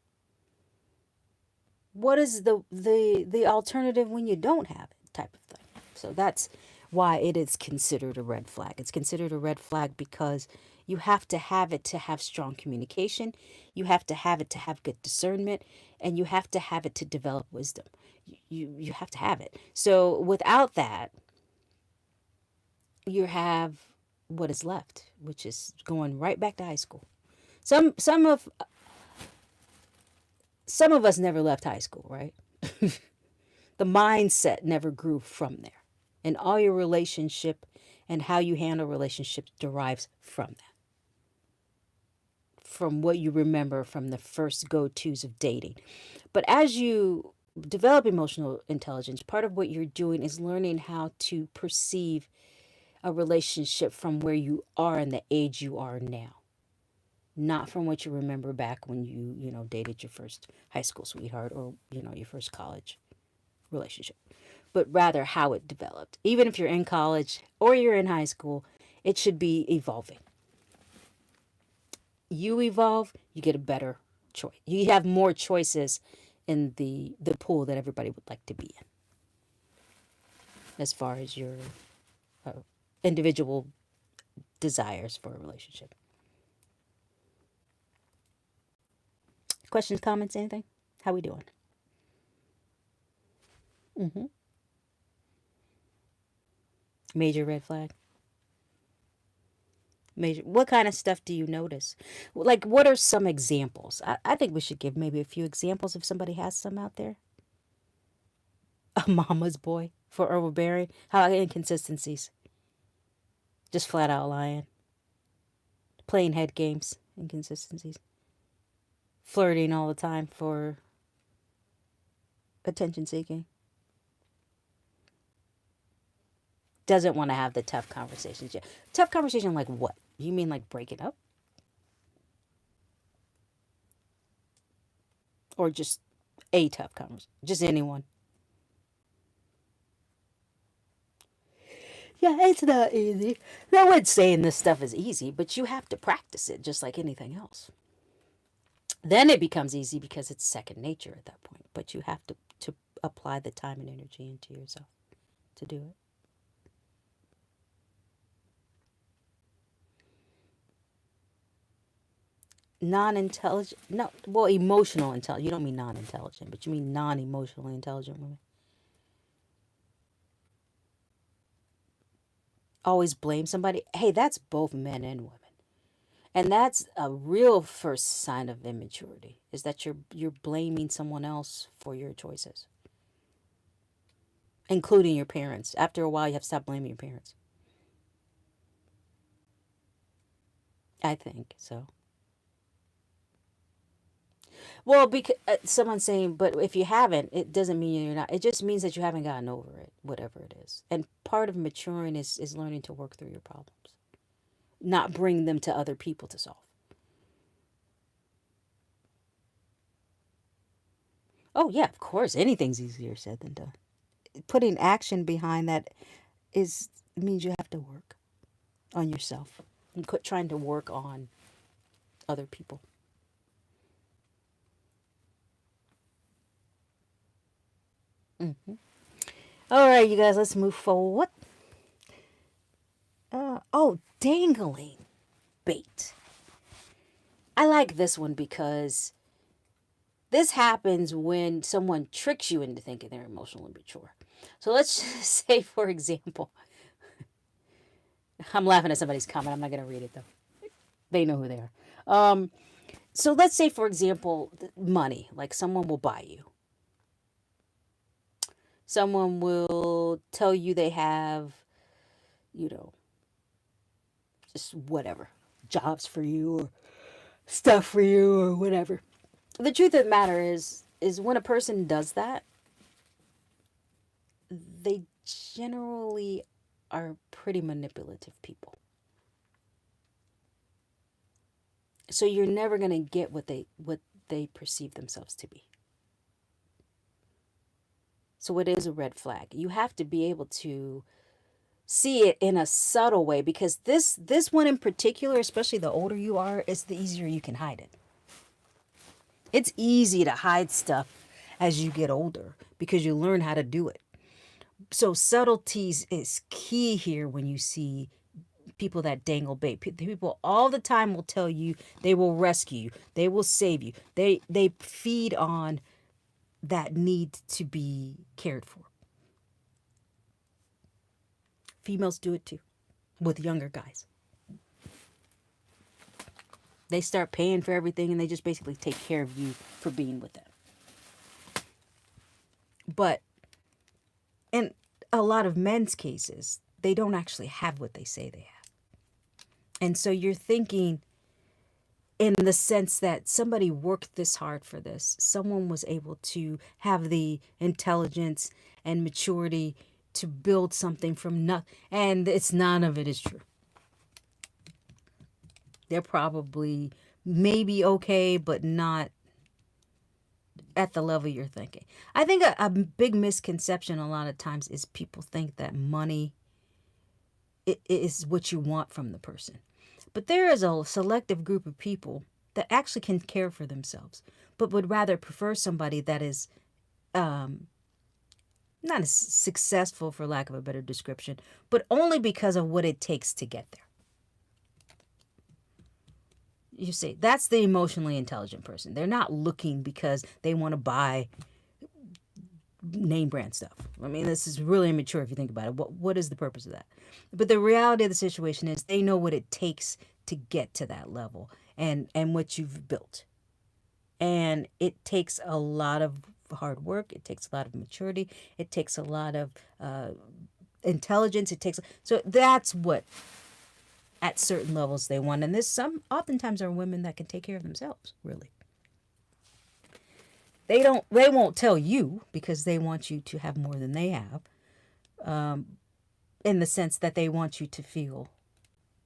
What is the alternative when you don't have it, type of thing? So that's why it is considered a red flag. It's considered a red flag because you have to have it to have strong communication, you have to have it to have good discernment, and you have to have it to develop wisdom. You have to have it. So without that, you have what is left, which is going right back to high school. Some some of some of us never left high school, right? The mindset never grew from there. And all your relationship and how you handle relationships derives from that. From what you remember from the first go tos of dating. But as you develop emotional intelligence, part of what you're doing is learning how to perceive a relationship from where you are and the age you are now. Not from what you remember back when you dated your first high school sweetheart or, your first college relationship, but rather how it developed. Even if you're in college or you're in high school, it should be evolving. You evolve, you get a better choice. You have more choices in the pool that everybody would like to be in as far as your uh, individual desires for a relationship. Questions, comments, anything? How we doing? Mm-hmm. Major red flag. Major. What kind of stuff do you notice? Like, what are some examples? I think we should give maybe a few examples if somebody has some out there. A mama's boy for overbearing. How inconsistencies. Just flat out lying. Playing head games. Inconsistencies. Flirting all the time for attention seeking. Doesn't want to have the tough conversations yet. Tough conversation like what? You mean like breaking up? Or just a tough conversation? Just anyone? Yeah, it's not easy. No one's saying this stuff is easy, but you have to practice it just like anything else. Then it becomes easy because it's second nature at that point. But you have to apply the time and energy into yourself to do it. Non-intelligent, no, well, emotional intelligent. You don't mean non-intelligent, but you mean non-emotionally intelligent women. Always blame somebody. Hey, that's both men and women. And that's a real first sign of immaturity is that you're blaming someone else for your choices, including your parents. After a while, you have to stop blaming your parents. I think so. Well, because someone's saying, but if you haven't, it doesn't mean you're not. It just means that you haven't gotten over it, whatever it is. And part of maturing is learning to work through your problems, not bring them to other people to solve. Oh yeah, of course, anything's easier said than done. Putting action behind that is means you have to work on yourself and quit trying to work on other people. All right, you guys, let's move forward. Oh, dangling bait. I like this one because this happens when someone tricks you into thinking they're emotionally mature. So let's just say, for example, I'm laughing at somebody's comment. I'm not going to read it though. They know who they are. So let's say, for example, money. Like someone will buy you. Someone will tell you they have, you know, just whatever, jobs for you or stuff for you or whatever. The truth of the matter is when a person does that, they generally are pretty manipulative people. So you're never going to get what they perceive themselves to be. So it is a red flag. You have to be able to see it in a subtle way, because this one in particular, especially the older you are, is the easier you can hide it. It's easy to hide stuff as you get older because you learn how to do it. So subtleties is key here when you see people that dangle bait. People all the time will tell you they will rescue you, they will save you. They feed on that need to be cared for. Females do it too with younger guys. They start paying for everything and they just basically take care of you for being with them. But in a lot of men's cases, they don't actually have what they say they have. And so you're thinking in the sense that somebody worked this hard for this. Someone was able to have the intelligence and maturity to build something from nothing. And it's none of it is true. They're probably maybe okay, but not at the level you're thinking. I think a big misconception a lot of times is people think that money is what you want from the person. But there is a selective group of people that actually can care for themselves, but would rather prefer somebody that is not as successful, for lack of a better description, but only because of what it takes to get there. You see, that's the emotionally intelligent person. They're not looking because they want to buy name brand stuff. I mean, this is really immature if you think about it. What is the purpose of that? But the reality of the situation is they know what it takes to get to that level and what you've built. And it takes a lot of hard work. It takes a lot of maturity. It takes a lot of intelligence. So that's what at certain levels they want. And there's some oftentimes are women that can take care of themselves, really. They won't tell you because they want you to have more than they have. In the sense that they want you to feel,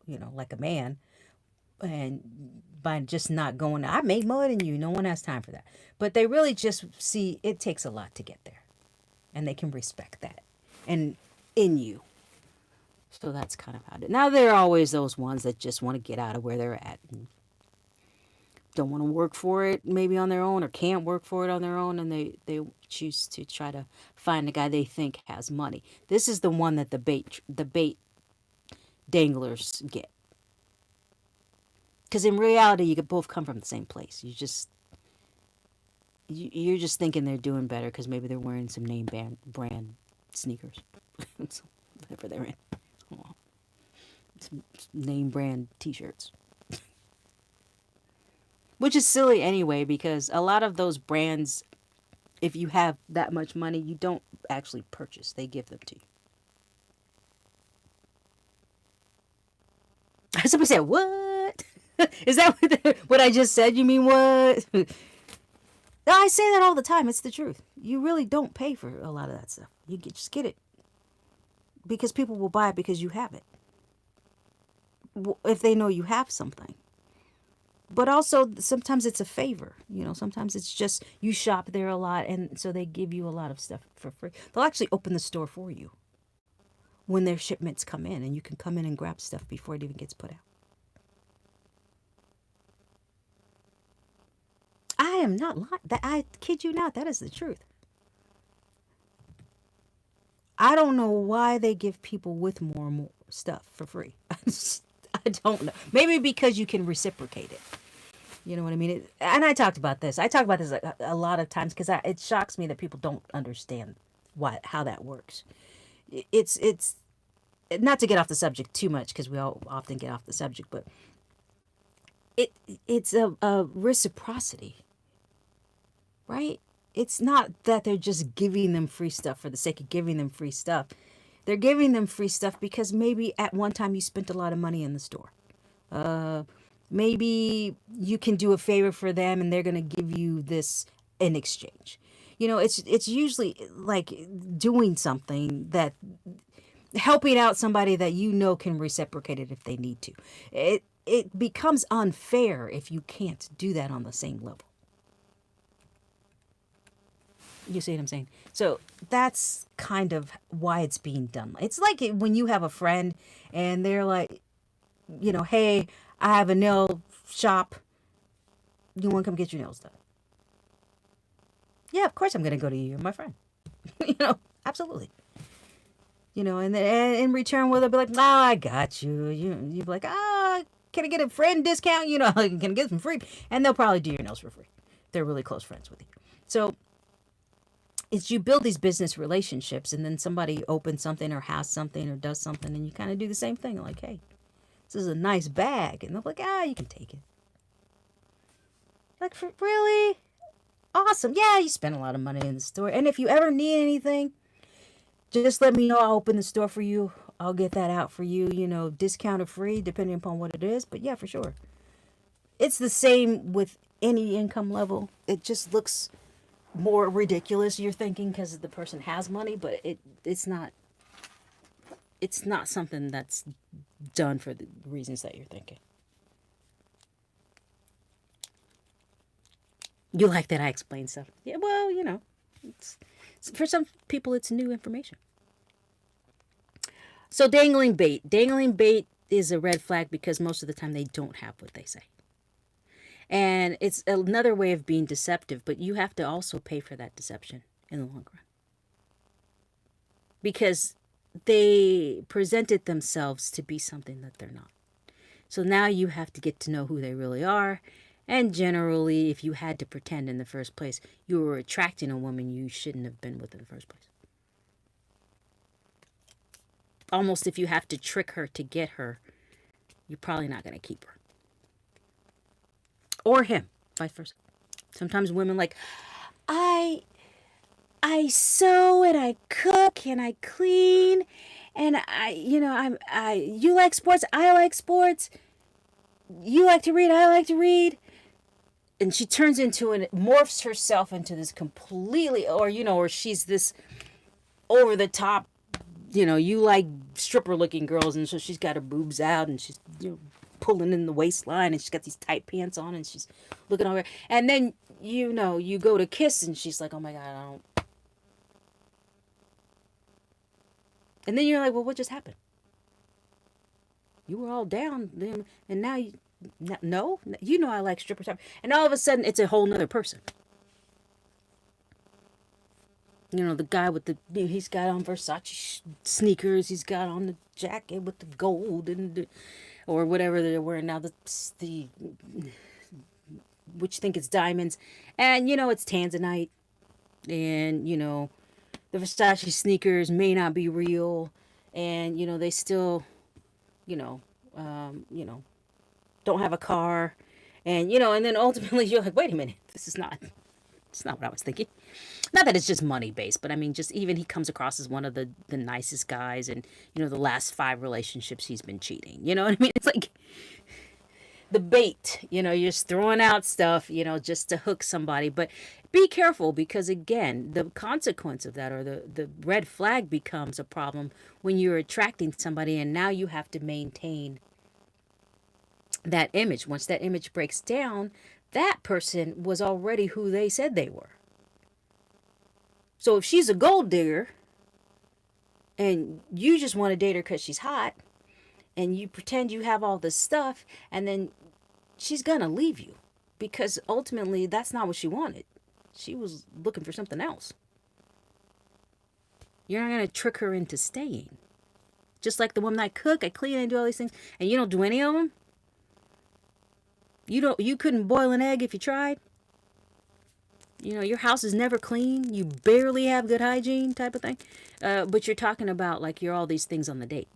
like a man. And by just not going, I make more than you. No one has time for that. But they really just see it takes a lot to get there. And they can respect that. And in you. So that's kind of how it is. Now, there are always those ones that just want to get out of where they're at. And don't want to work for it maybe on their own or can't work for it on their own. And they choose to try to find a guy they think has money. This is the one that the bait danglers get. Because in reality, you could both come from the same place. You're just thinking they're doing better because maybe they're wearing some brand sneakers. Whatever they're in. Some name brand t-shirts. Which is silly anyway, because a lot of those brands, if you have that much money, you don't actually purchase. They give them to you. Somebody said, what? Is that what I just said? You mean what? I say that all the time. It's the truth. You really don't pay for a lot of that stuff. Just get it. Because people will buy it because you have it. If they know you have something. But also, sometimes it's a favor. Sometimes it's just you shop there a lot, and so they give you a lot of stuff for free. They'll actually open the store for you when their shipments come in, and you can come in and grab stuff before it even gets put out. I am not lying. I kid you not. That is the truth. I don't know why they give people with more and more stuff for free. I don't know. Maybe because you can reciprocate it. You know what I mean? And I talked about this. I talk about this a lot of times because it shocks me that people don't understand how that works. It's not to get off the subject too much because we all often get off the subject, but it it's a reciprocity, right? It's not that they're just giving them free stuff for the sake of giving them free stuff. They're giving them free stuff because maybe at one time you spent a lot of money in the store. Uh, Maybe you can do a favor for them and they're going to give you this in exchange. It's usually like doing something that helping out somebody that you know can reciprocate it if they need to. It becomes unfair if you can't do that on the same level. You see what I'm saying? So that's kind of why it's being done. It's like when you have a friend and they're like, hey, I have a nail shop. You want to come get your nails done? Yeah, of course I'm going to go to you. You're my friend. Absolutely. And then in return, they'll be like, "Oh, I got you." You'll be like, "Ah, can I get a friend discount? Can I get some free?" And they'll probably do your nails for free. They're really close friends with you. So it's you build these business relationships, and then somebody opens something or has something or does something, and you kind of do the same thing. Like, "Hey, this is a nice bag," and they're like, "You can take it." Like, really? Awesome. Yeah, you spend a lot of money in the store, and if you ever need anything, just let me know. I'll open the store for you. I'll get that out for you, discount or free, depending upon what it is. But yeah, for sure. It's the same with any income level. It just looks more ridiculous, you're thinking, because the person has money, but it's not something that's done for the reasons that you're thinking. You like that I explain stuff? Yeah, well, it's, for some people, it's new information. So dangling bait. Dangling bait is a red flag because most of the time they don't have what they say. And it's another way of being deceptive, but you have to also pay for that deception in the long run. Because they presented themselves to be something that they're not. So now you have to get to know who they really are. And generally, if you had to pretend in the first place, you were attracting a woman you shouldn't have been with in the first place. Almost if you have to trick her to get her, you're probably not going to keep her. Or him, vice versa. Sometimes women like, I sew and I cook and I clean and you like sports, I like sports. You like to read, I like to read. And she turns into and morphs herself into this completely, or she's this over the top, you like stripper looking girls, and so she's got her boobs out and she's pulling in the waistline and she's got these tight pants on and she's looking over. And then, you go to kiss and she's like, "Oh my God, I don't." And then you're like, "Well, what just happened? You were all down then, and now you, no, I like stripper time." And all of a sudden, it's a whole nother person. The guy with he's got on Versace sneakers, he's got on the jacket with the gold or whatever they're wearing now, the which think it's diamonds, and it's tanzanite, and the Versace sneakers may not be real, and they still, you know, um, you know, don't have a car, and then ultimately you're like, wait a minute, it's not what I was thinking. Not that it's just money based, but I mean, just even he comes across as one of the nicest guys, and the last 5 relationships he's been cheating. You know what I mean? It's like the bait. You're just throwing out stuff, just to hook somebody. But be careful because again, the consequence of that or the red flag becomes a problem when you're attracting somebody, and now you have to maintain that image. Once that image breaks down, that person was already who they said they were. So if she's a gold digger and you just want to date her because she's hot and you pretend you have all this stuff, and then she's going to leave you because ultimately that's not what she wanted. She was looking for something else. You're not going to trick her into staying. Just like the woman I cook, I clean, I do all these things, and you don't do any of them. You couldn't boil an egg if you tried. Your house is never clean. You barely have good hygiene type of thing. But you're talking about like you're all these things on the date.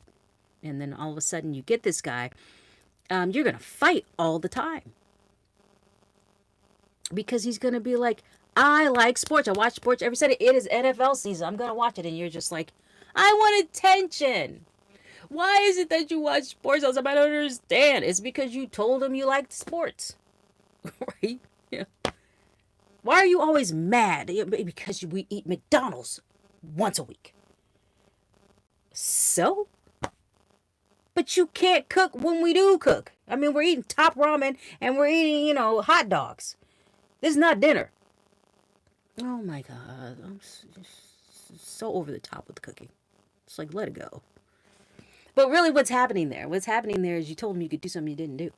And then all of a sudden you get this guy you're going to fight all the time because he's going to be like, I like sports. I watch sports every Sunday. It is NFL season. I'm going to watch it. And you're just like, I want attention. Why is it that you watch sports all the time? I don't understand. It's because you told him you liked sports, right? Yeah. Why are you always mad? Because we eat McDonald's once a week. So? But you can't cook when we do cook. I mean, we're eating top ramen and we're eating, hot dogs. This is not dinner. Oh my God. I'm so over the top with cooking. It's like, let it go. But really, what's happening there? What's happening there is you told him you could do something you didn't do.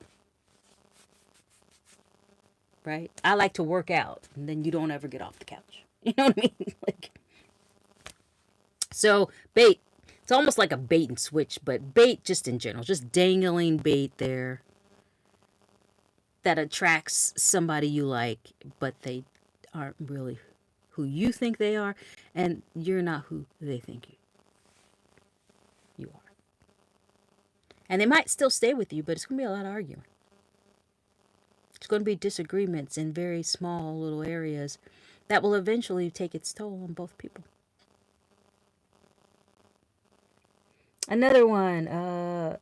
Right? I like to work out, and then you don't ever get off the couch. You know what I mean? Like, so bait. It's almost like a bait and switch, but bait just in general, just dangling bait there that attracts somebody you like, but they aren't really who you think they are, and you're not who they think you are. And they might still stay with you, but it's going to be a lot of arguing. It's going to be disagreements in very small little areas that will eventually take its toll on both people. Another one,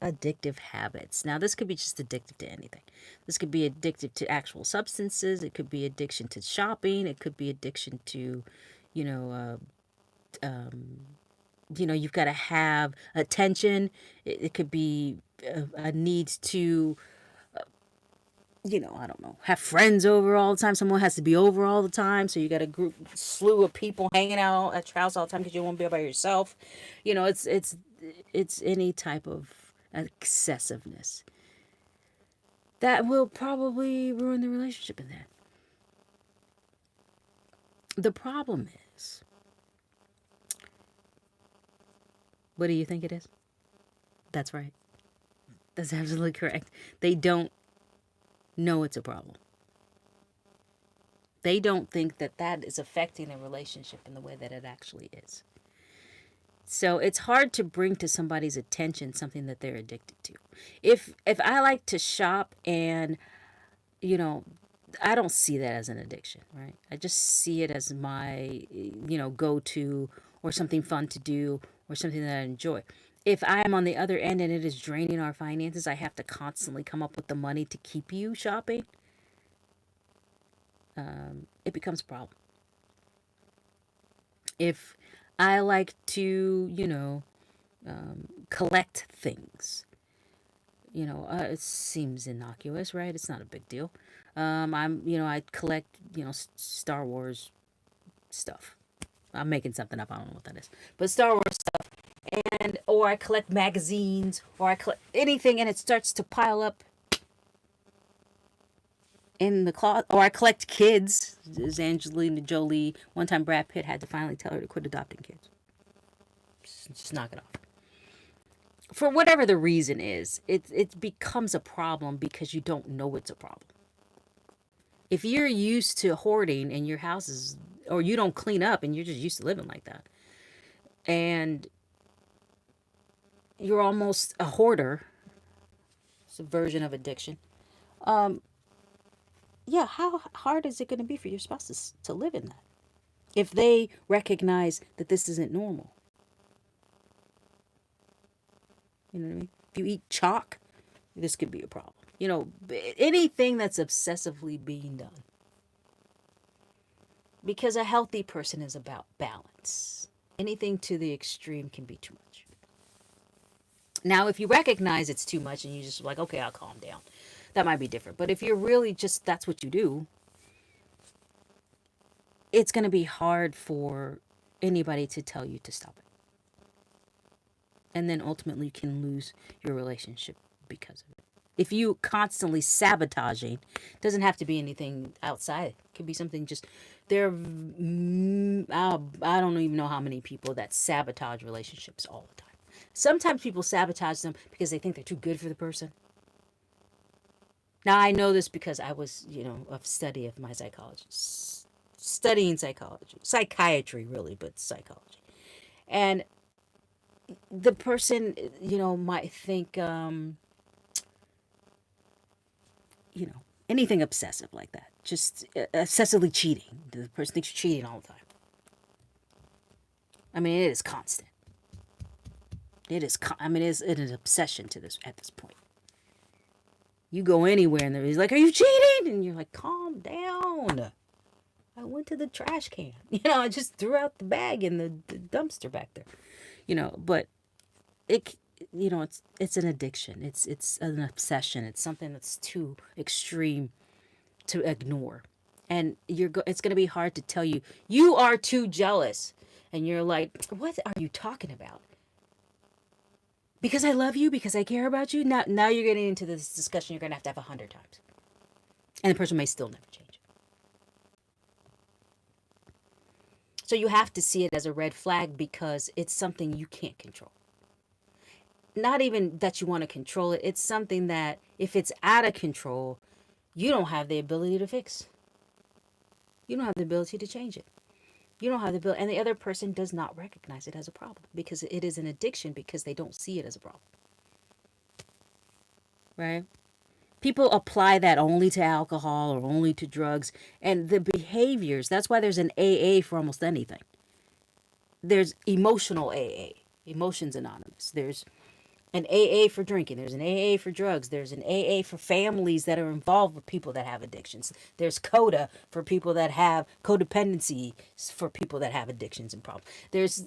addictive habits. Now, this could be just addictive to anything. This could be addictive to actual substances. It could be addiction to shopping. It could be addiction to, you know, you've got to have attention. It could be a need to, I don't know, have friends over all the time. Someone has to be over all the time. So you got a slew of people hanging out at your house all the time because you won't be by yourself. It's any type of excessiveness that will probably ruin the relationship in that. The problem is, what do you think it is? That's right. That's absolutely correct. They don't know it's a problem. They don't think that that is affecting a relationship in the way that it actually is. So it's hard to bring to somebody's attention something that they're addicted to. If I like to shop and I don't see that as an addiction, right? I just see it as my go-to or something fun to do or something that I enjoy. If I am on the other end and it is draining our finances, I have to constantly come up with the money to keep you shopping. It becomes a problem. If I like to, collect things. It seems innocuous, right? It's not a big deal. I collect, Star Wars stuff. I'm making something up. I don't know what that is, but Star Wars stuff, or I collect magazines, or I collect anything, and it starts to pile up in the closet, or I collect kids. As Angelina Jolie, one time Brad Pitt had to finally tell her to quit adopting kids. Just knock it off. For whatever the reason is, it becomes a problem because you don't know it's a problem. If you're used to hoarding in your houses, or you don't clean up and you're just used to living like that, and you're almost a hoarder, it's a version of addiction. Yeah, how hard is it going to be for your spouses to live in that if they recognize that this isn't normal? You know what I mean? If you eat chalk, this could be a problem. Anything that's obsessively being done. Because a healthy person is about balance. Anything to the extreme can be too much. Now, if you recognize it's too much and you just like, okay, I'll calm down, that might be different. But if you're really just, that's what you do, it's going to be hard for anybody to tell you to stop it. And then ultimately you can lose your relationship because of it. If you constantly sabotaging, it doesn't have to be anything outside. It could be something just there. I don't even know how many people that sabotage relationships all the time. Sometimes people sabotage them because they think they're too good for the person. Now I know this because I was, of study of my psychology, studying psychiatry really, but psychology, and the person, might think anything obsessive like that. Just obsessively cheating. The person thinks you're cheating all the time. I mean, it is constant. It is. It is an obsession to this at this point. You go anywhere and he's like, "Are you cheating?" And you're like, "Calm down. I went to the trash can. I just threw out the bag in the dumpster back there. But it. It's an addiction. It's an obsession. It's something that's too extreme to ignore, and it's going to be hard to tell you are too jealous, and you're like, what are you talking about? Because I love you, because I care about you. Now you're getting into this discussion you're going to have 100 times, and the person may still never change. So you have to see it as a red flag because it's something you can't control. Not even that you want to control it. It's something that if it's out of control, you don't have the ability to fix. You don't have the ability to change it. You don't have the ability, and the other person does not recognize it as a problem because it is an addiction because they don't see it as a problem. Right? People apply that only to alcohol or only to drugs, and the behaviors, that's why there's an AA for almost anything. There's emotional AA, Emotions Anonymous. There's an AA for drinking. There's an AA for drugs. There's an AA for families that are involved with people that have addictions. There's CODA for people that have codependency, for people that have addictions and problems. There's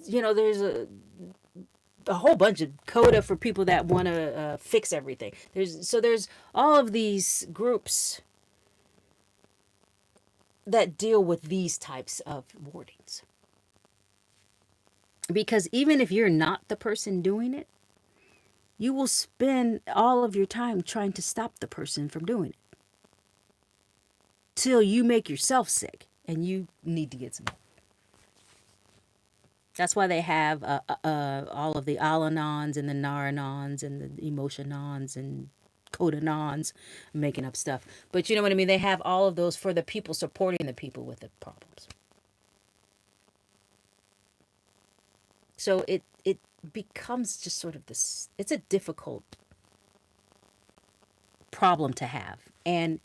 a whole bunch of CODA for people that want to fix everything. There's all of these groups that deal with these types of wordings. Because even if you're not the person doing it, you will spend all of your time trying to stop the person from doing it. Till you make yourself sick and you need to get some help. That's why they have all of the Al-Anons and the Nar-Anons and the Emotion-Anons and Code-Anons, making up stuff. But you know what I mean? They have all of those for the people supporting the people with the problems. So it becomes just sort of this, it's a difficult problem to have. And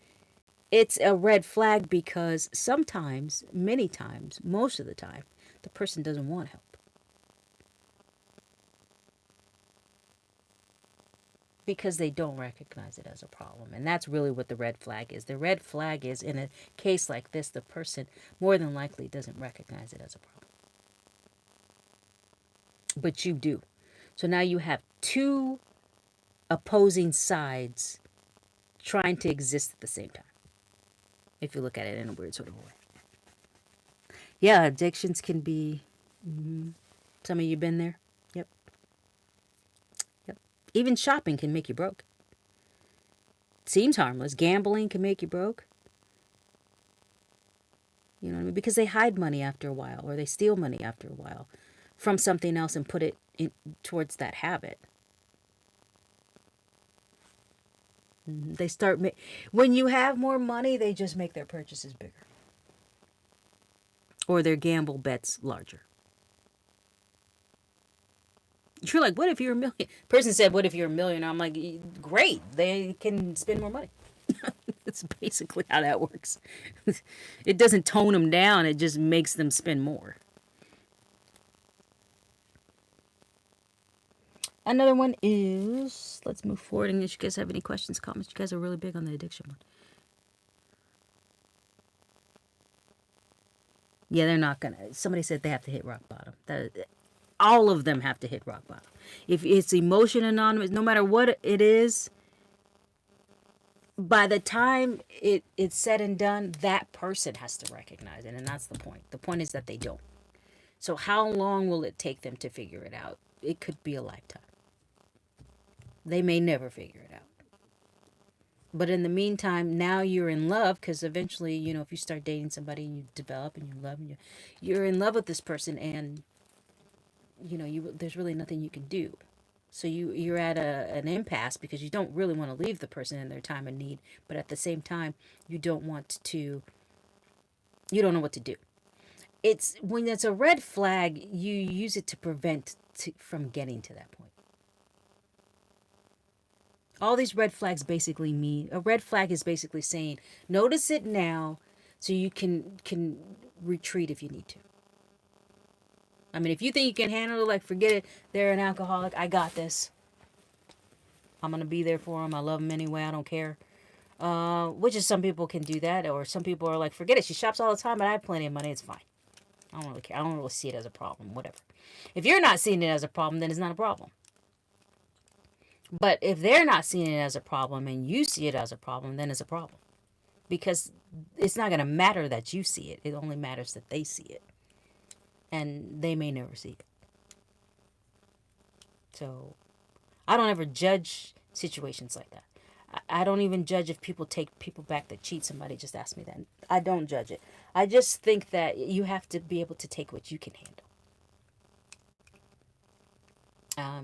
it's a red flag because sometimes, many times, most of the time, the person doesn't want help. Because they don't recognize it as a problem. And that's really what the red flag is. The red flag is, in a case like this, the person more than likely doesn't recognize it as a problem. But you do. So now you have two opposing sides trying to exist at the same time, if you look at it in a weird sort of way. Yeah, addictions can be, some of you been there. Yep. Even shopping can make you broke. Seems harmless. Gambling can make you broke. You know what I mean? Because they hide money after a while, or they steal money after a while from something else and put it in towards that habit. They start when you have more money, they just make their purchases bigger, or their gamble bets larger. You're like, what if you're a million? Person said, what if you're a millionaire? I'm like, great, they can spend more money. That's basically how that works. It doesn't tone them down, it just makes them spend more. Another one is, let's move forward. And if you guys have any questions, comments, you guys are really big on the addiction one. Yeah, they're not going to. Somebody said they have to hit rock bottom. All of them have to hit rock bottom. If it's Emotion Anonymous, no matter what it is, by the time it's said and done, that person has to recognize it. And that's the point. The point is that they don't. So how long will it take them to figure it out? It could be a lifetime. They may never figure it out. But in the meantime, now you're in love, because eventually, if you start dating somebody and you develop and you love, and you're in love with this person, and there's really nothing you can do. So you're at an impasse because you don't really want to leave the person in their time of need, but at the same time, you don't know what to do. It's when it's a red flag, you use it to prevent from getting to that point. All these red flags basically mean a red flag is basically saying, notice it now so you can retreat if you need to. I mean, if you think you can handle it, like forget it, they're an alcoholic, I got this. I'm going to be there for them. I love them anyway. I don't care. Which is some people can do that, or some people are like, forget it. She shops all the time, but I have plenty of money. It's fine. I don't really care. I don't really see it as a problem. Whatever. If you're not seeing it as a problem, then it's not a problem. But if they're not seeing it as a problem and you see it as a problem, then it's a problem. Because it's not going to matter that you see it. It only matters that they see it. And they may never see it. So I don't ever judge situations like that. I don't even judge if people take people back that cheat. Somebody just asked me that. I don't judge it. I just think that you have to be able to take what you can handle.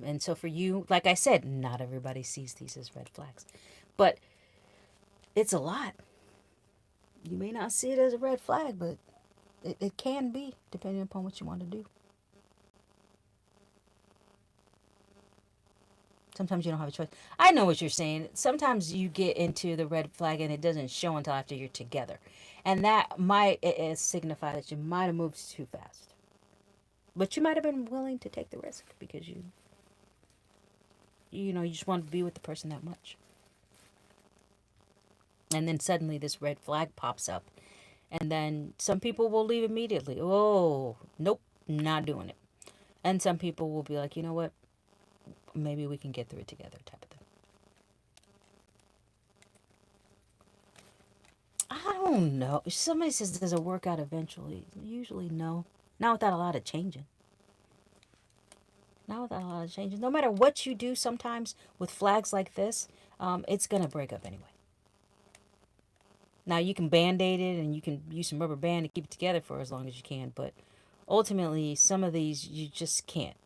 And so for you, like I said, not everybody sees these as red flags. But it's a lot. You may not see it as a red flag, but it can be, depending upon what you want to do. Sometimes you don't have a choice. I know what you're saying. Sometimes you get into the red flag and it doesn't show until after you're together. And that might signify that you might have moved too fast. But you might have been willing to take the risk because you just want to be with the person that much. And then suddenly this red flag pops up. And then some people will leave immediately. Oh, nope, not doing it. And some people will be like, you know what? Maybe we can get through it together type of thing. I don't know. If somebody says, does it work out eventually? Usually no. Not without a lot of changing. Not without a lot of changing. No matter what you do sometimes with flags like this, it's going to break up anyway. Now you can band-aid it and you can use some rubber band to keep it together for as long as you can. But ultimately, some of these you just can't.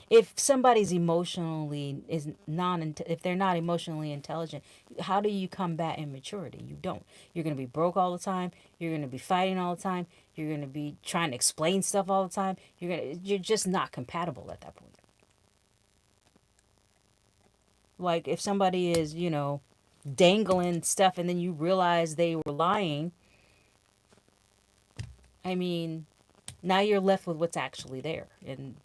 If somebody's emotionally is non if they're not emotionally intelligent, how do you combat immaturity? You don't. You're going to be broke all the time. You're going to be fighting all the time. You're going to be trying to explain stuff all the time. You're just not compatible at that point. Like if somebody is, dangling stuff and then you realize they were lying, I mean, now you're left with what's actually there. And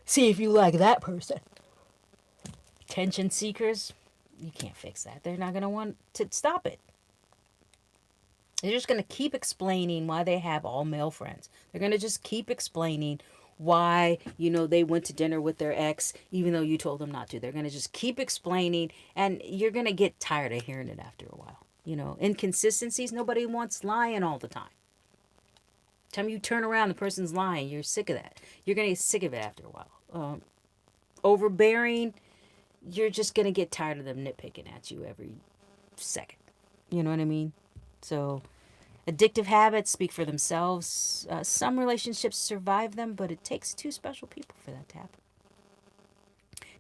see if you like that person. Attention seekers, you can't fix that. They're not going to want to stop it. They're just going to keep explaining why they have all male friends. They're going to just keep explaining why, they went to dinner with their ex, even though you told them not to. They're going to just keep explaining, and you're going to get tired of hearing it after a while. Inconsistencies, nobody wants lying all the time. Time you turn around, the person's lying. You're sick of that. You're going to get sick of it after a while. Overbearing, you're just going to get tired of them nitpicking at you every second. You know what I mean? So, addictive habits speak for themselves. Some relationships survive them, but it takes two special people for that to happen.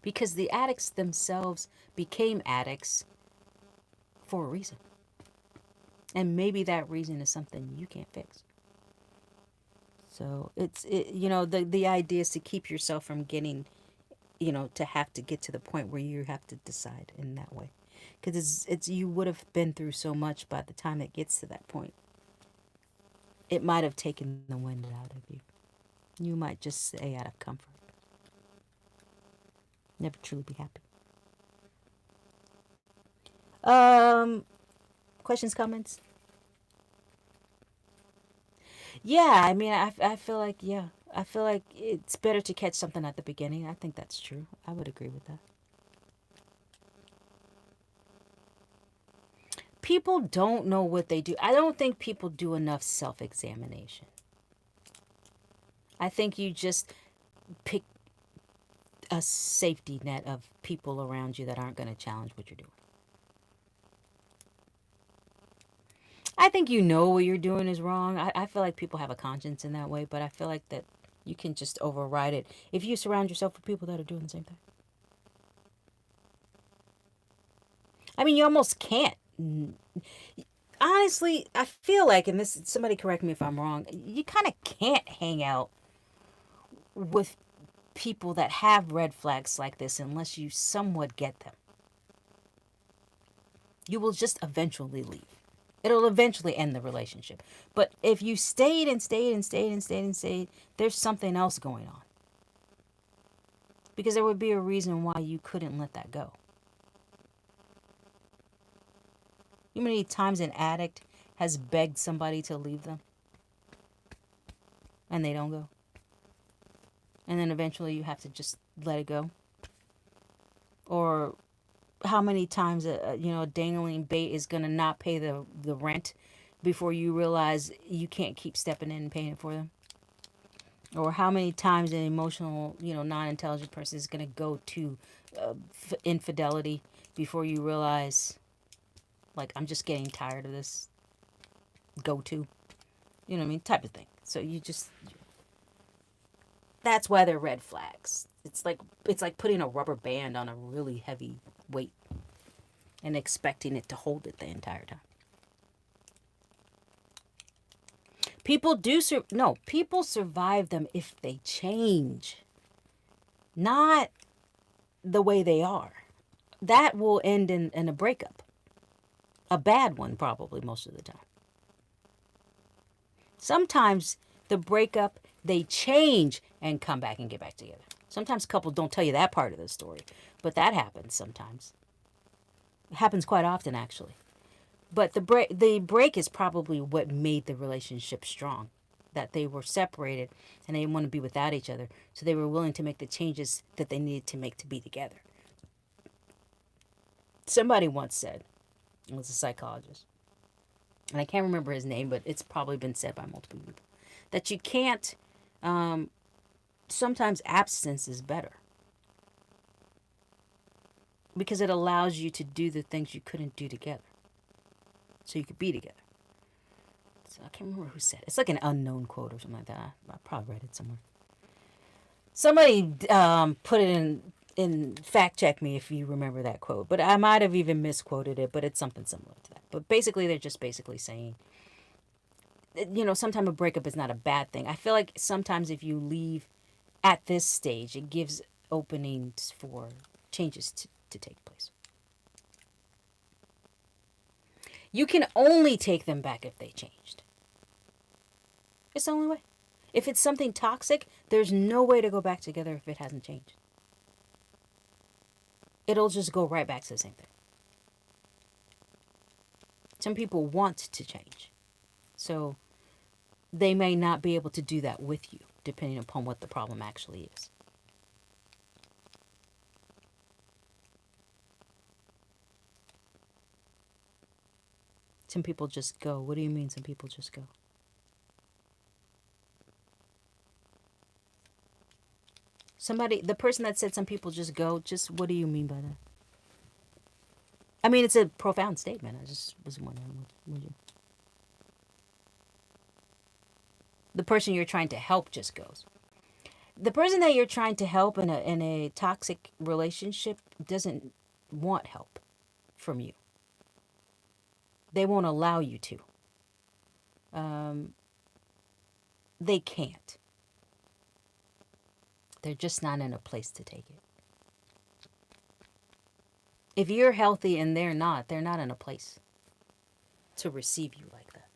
Because the addicts themselves became addicts for a reason. And maybe that reason is something you can't fix. So the idea is to keep yourself from getting, to have to get to the point where you have to decide in that way, because it's you would have been through so much by the time it gets to that point. It might have taken the wind out of you. You might just stay out of comfort, never truly be happy. Questions, comments? Yeah, I mean, I feel like, yeah. I feel like it's better to catch something at the beginning. I think that's true. I would agree with that. People don't know what they do. I don't think people do enough self-examination. I think you just pick a safety net of people around you that aren't going to challenge what you're doing. I think you know what you're doing is wrong. I feel like people have a conscience in that way, but I feel like that you can just override it if you surround yourself with people that are doing the same thing. I mean, you almost can't. Honestly, I feel like, and this, somebody correct me if I'm wrong, you kind of can't hang out with people that have red flags like this unless you somewhat get them. You will just eventually leave. It'll eventually end the relationship. But if you stayed and stayed and stayed and stayed and stayed, there's something else going on. Because there would be a reason why you couldn't let that go. You know how many times an addict has begged somebody to leave them and they don't go? And then eventually you have to just let it go? Or how many times a dangling bait is going to not pay the rent before you realize you can't keep stepping in and paying for them? Or how many times an emotional, non-intelligent person is going to go to infidelity before you realize, like, I'm just getting tired of this go-to. You know what I mean? Type of thing. So that's why they're red flags. It's like putting a rubber band on a really heavy weight and expecting it to hold it the entire time. People survive them if they change. Not the way they are. That will end in a breakup. A bad one, probably, most of the time. Sometimes the breakup, they change and come back and get back together. Sometimes couples don't tell you that part of the story, but that happens sometimes. It happens quite often, actually. But the break is probably what made the relationship strong. That they were separated and they didn't want to be without each other. So they were willing to make the changes that they needed to make to be together. Somebody once said, it was a psychologist, and I can't remember his name, but it's probably been said by multiple people, that you can't, sometimes absence is better. Because it allows you to do the things you couldn't do together. So you could be together. So I can't remember who said it. It's like an unknown quote or something like that. I probably read it somewhere. Somebody put it in fact check me if you remember that quote. But I might have even misquoted it, but it's something similar to that. But basically, they're just basically saying, sometimes a breakup is not a bad thing. I feel like sometimes if you leave at this stage, it gives openings for changes to take place. You can only take them back if they changed. It's the only way. If it's something toxic, there's no way to go back together if it hasn't changed. It'll just go right back to the same thing. Some people want to change. So they may not be able to do that with you, depending upon what the problem actually is. Some people just go. What do you mean some people just go? The person that said some people just go, just what do you mean by that? I mean, it's a profound statement. I just was wondering, would you? The person you're trying to help just goes. The person that you're trying to help in a toxic relationship doesn't want help from you. They won't allow you to. They can't. They're just not in a place to take it. If you're healthy and they're not in a place to receive you like that.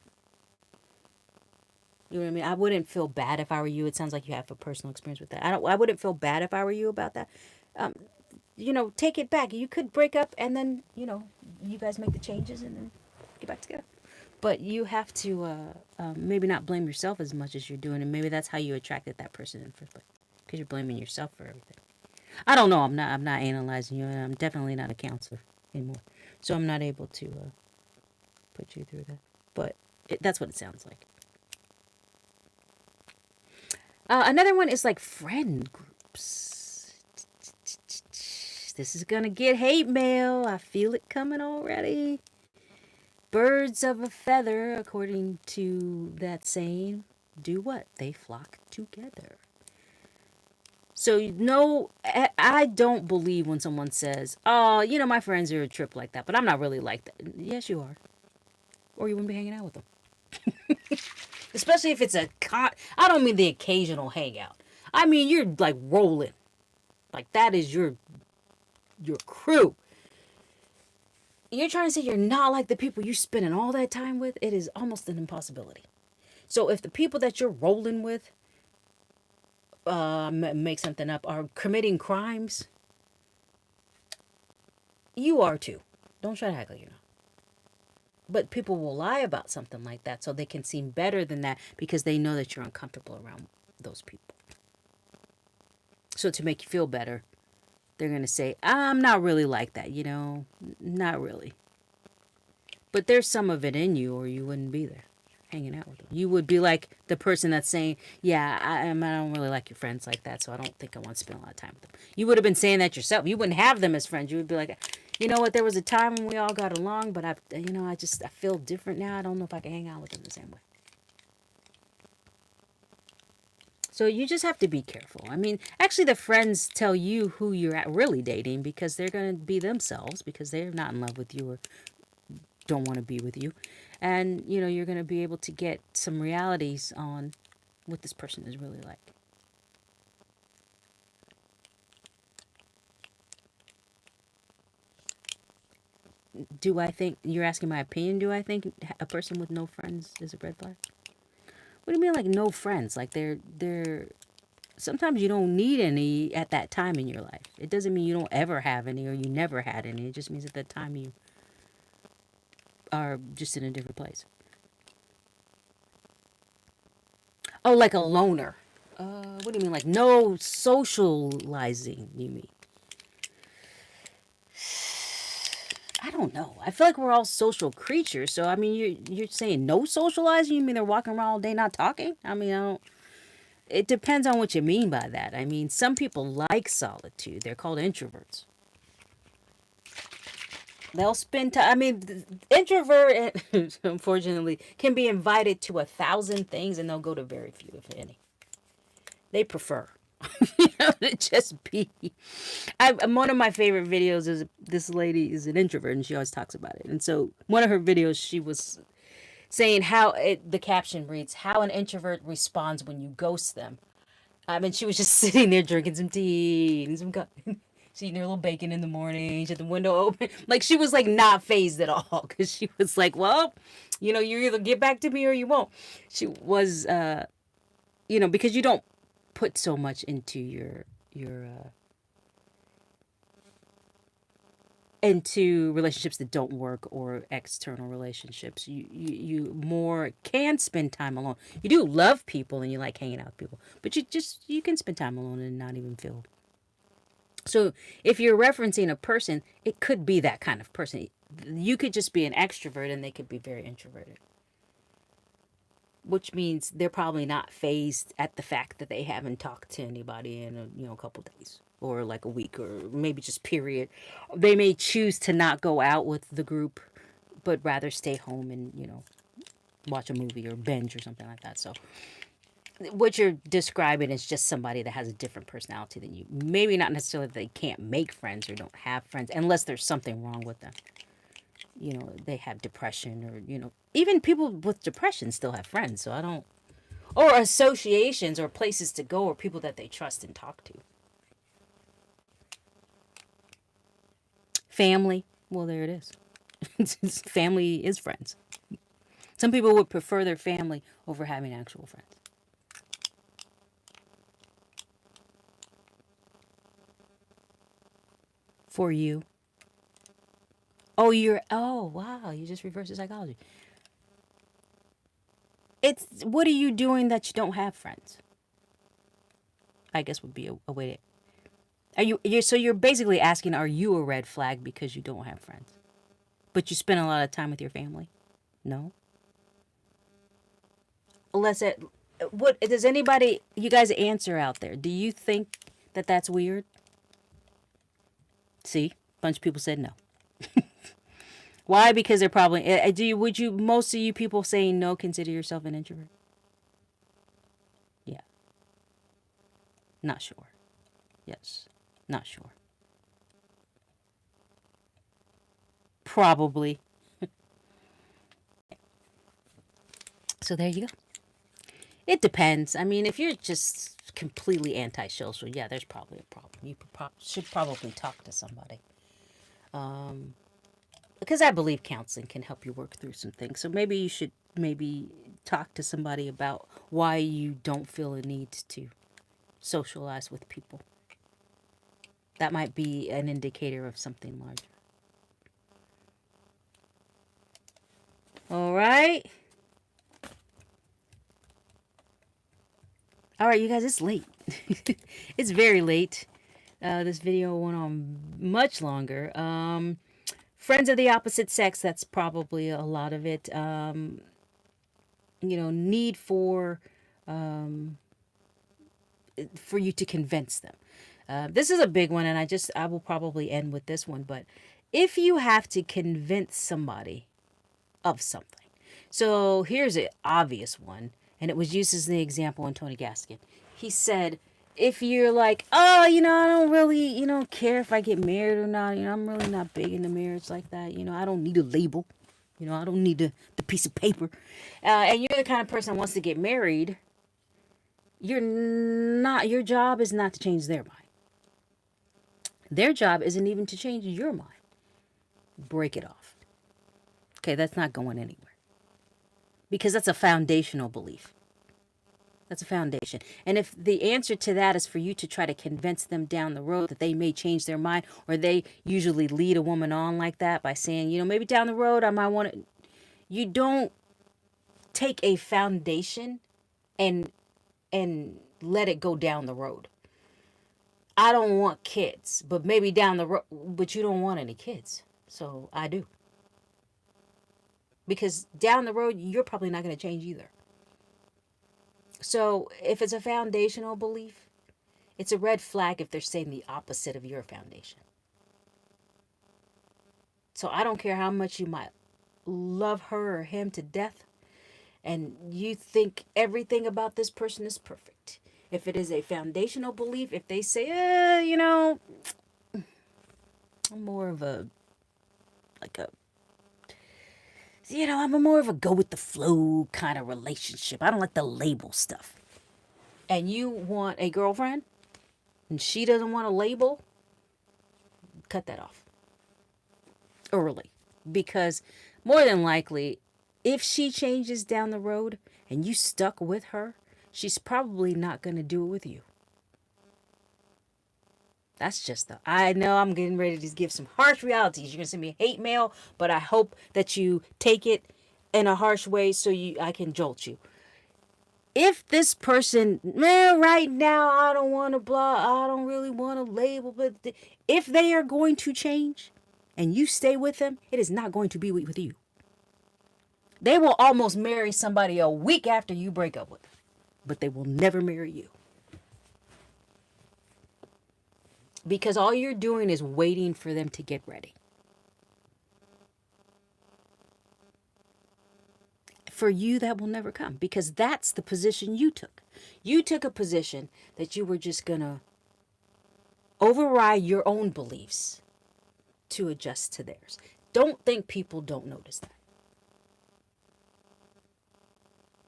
You know what I mean? I wouldn't feel bad if I were you. It sounds like you have a personal experience with that. I wouldn't feel bad if I were you about that. Take it back. You could break up and then, you guys make the changes and then get back together. But you have to maybe not blame yourself as much as you're doing, and maybe that's how you attracted that person in the first place, because you're blaming yourself for everything. I don't know. I'm not analyzing you, and I'm definitely not a counselor anymore, so I'm not able to put you through that. But that's what it sounds like. Another one is like friend groups. This is gonna get hate mail. I feel it coming already. Birds of a feather, according to that saying, do what? They flock together. So, I don't believe when someone says, oh, my friends are a trip like that, but I'm not really like that. Yes, you are. Or you wouldn't be hanging out with them. Especially if it's I don't mean the occasional hangout. I mean, you're like rolling. Like that is your crew. You're trying to say you're not like the people you're spending all that time with? It is almost an impossibility. So if the people that you're rolling with, make something up, are committing crimes, you are too. Don't try to act like you're not. But people will lie about something like that so they can seem better than that because they know that you're uncomfortable around those people. So to make you feel better, they're going to say, I'm not really like that, not really. But there's some of it in you or you wouldn't be there hanging out with them. You would be like the person that's saying, yeah, I don't really like your friends like that, so I don't think I want to spend a lot of time with them. You would have been saying that yourself. You wouldn't have them as friends. You would be like, you know what, there was a time when we all got along, but I feel different now. I don't know if I can hang out with them the same way. So you just have to be careful. I mean, actually, the friends tell you who you're really dating because they're going to be themselves because they're not in love with you or don't want to be with you. And, you're going to be able to get some realities on what this person is really like. Do I think, you're asking my opinion, do I think a person with no friends is a red flag? What do you mean like no friends? Like they're sometimes you don't need any at that time in your life. It doesn't mean you don't ever have any or you never had any. It just means at that time you are just in a different place. Oh, like a loner. What do you mean? Like no socializing, you mean? I don't know. I feel like we're all social creatures. So I mean, you're saying no socializing? You mean they're walking around all day not talking? I mean, I don't. It depends on what you mean by that. I mean, some people like solitude. They're called introverts. They'll spend time. I mean, introvert, unfortunately, can be invited to 1,000 things and they'll go to very few, if any. They prefer. To just be. One of my favorite videos is this lady is an introvert and she always talks about it. And so, one of her videos, she was saying the caption reads, how an introvert responds when you ghost them. I mean, she was just sitting there drinking some tea and some she's eating her little bacon in the morning. She had the window open. Like, she was, like, not phased at all. Because she was like, well, you either get back to me or you won't. She was, because you don't put so much into into relationships that don't work or external relationships. You more can spend time alone. You do love people and you like hanging out with people, but you can spend time alone and not even feel. So if you're referencing a person, it could be that kind of person. You could just be an extrovert and they could be very introverted, which means they're probably not phased at the fact that they haven't talked to anybody in a couple days or like a week or maybe just period. They may choose to not go out with the group, but rather stay home and watch a movie or binge or something like that. So what you're describing is just somebody that has a different personality than you. Maybe not necessarily that they can't make friends or don't have friends, unless there's something wrong with them. They have depression or, even people with depression still have friends. So I don't, or associations or places to go or people that they trust and talk to. Family. Well, there it is. Family is friends. Some people would prefer their family over having actual friends. For you. Oh, wow, you just reversed the psychology. It's, what are you doing that you don't have friends? I guess would be a way to, so you're basically asking, are you a red flag because you don't have friends? But you spend a lot of time with your family? No? Unless what, does anybody, you guys answer out there, do you think that that's weird? See, a bunch of people said no. Why? Because they're probably, would you, most of you people saying no, consider yourself an introvert? Yeah. Not sure. Yes. Not sure. Probably. So there you go. It depends. I mean, if you're just completely antisocial, yeah, there's probably a problem. You should probably talk to somebody. Because I believe counseling can help you work through some things. So maybe you should maybe talk to somebody about why you don't feel a need to socialize with people. That might be an indicator of something larger. All right. All right, you guys, it's late. It's very late. This video went on much longer. Friends of the opposite sex, that's probably a lot of it. Need for you to convince them. This is a big one, and I will probably end with this one. But if you have to convince somebody of something, so here's an obvious one, and it was used as the example in Tony Gaskin. He said, if you're like, oh, I don't really, care if I get married or not. I'm really not big into marriage like that. I don't need a label. I don't need the piece of paper. And you're the kind of person that wants to get married. Your job is not to change their mind. Their job isn't even to change your mind. Break it off. Okay, that's not going anywhere. Because that's a foundational belief. That's a foundation. And if the answer to that is for you to try to convince them down the road that they may change their mind, or they usually lead a woman on like that by saying, maybe down the road I might want to. You don't take a foundation and let it go down the road. I don't want kids, but maybe down the road, but you don't want any kids. So I do. Because down the road, you're probably not going to change either. So if it's a foundational belief, it's a red flag if they're saying the opposite of your foundation. So I don't care how much you might love her or him to death, and you think everything about this person is perfect. If it is a foundational belief, if they say, I'm more of a go with the flow kind of relationship. I don't like the label stuff. And you want a girlfriend and she doesn't want a label, cut that off early. Because more than likely, if she changes down the road and you stuck with her, she's probably not going to do it with you. That's just I know I'm getting ready to give some harsh realities. You're going to send me hate mail, but I hope that you take it in a harsh way so I can jolt you. If this person, right now, I don't want to blah, I don't really want to label, but if they are going to change and you stay with them, it is not going to be with you. They will almost marry somebody a week after you break up with them, but they will never marry you. Because all you're doing is waiting for them to get ready. For you, that will never come, because that's the position you took. You took a position that you were just going to override your own beliefs to adjust to theirs. Don't think people don't notice that.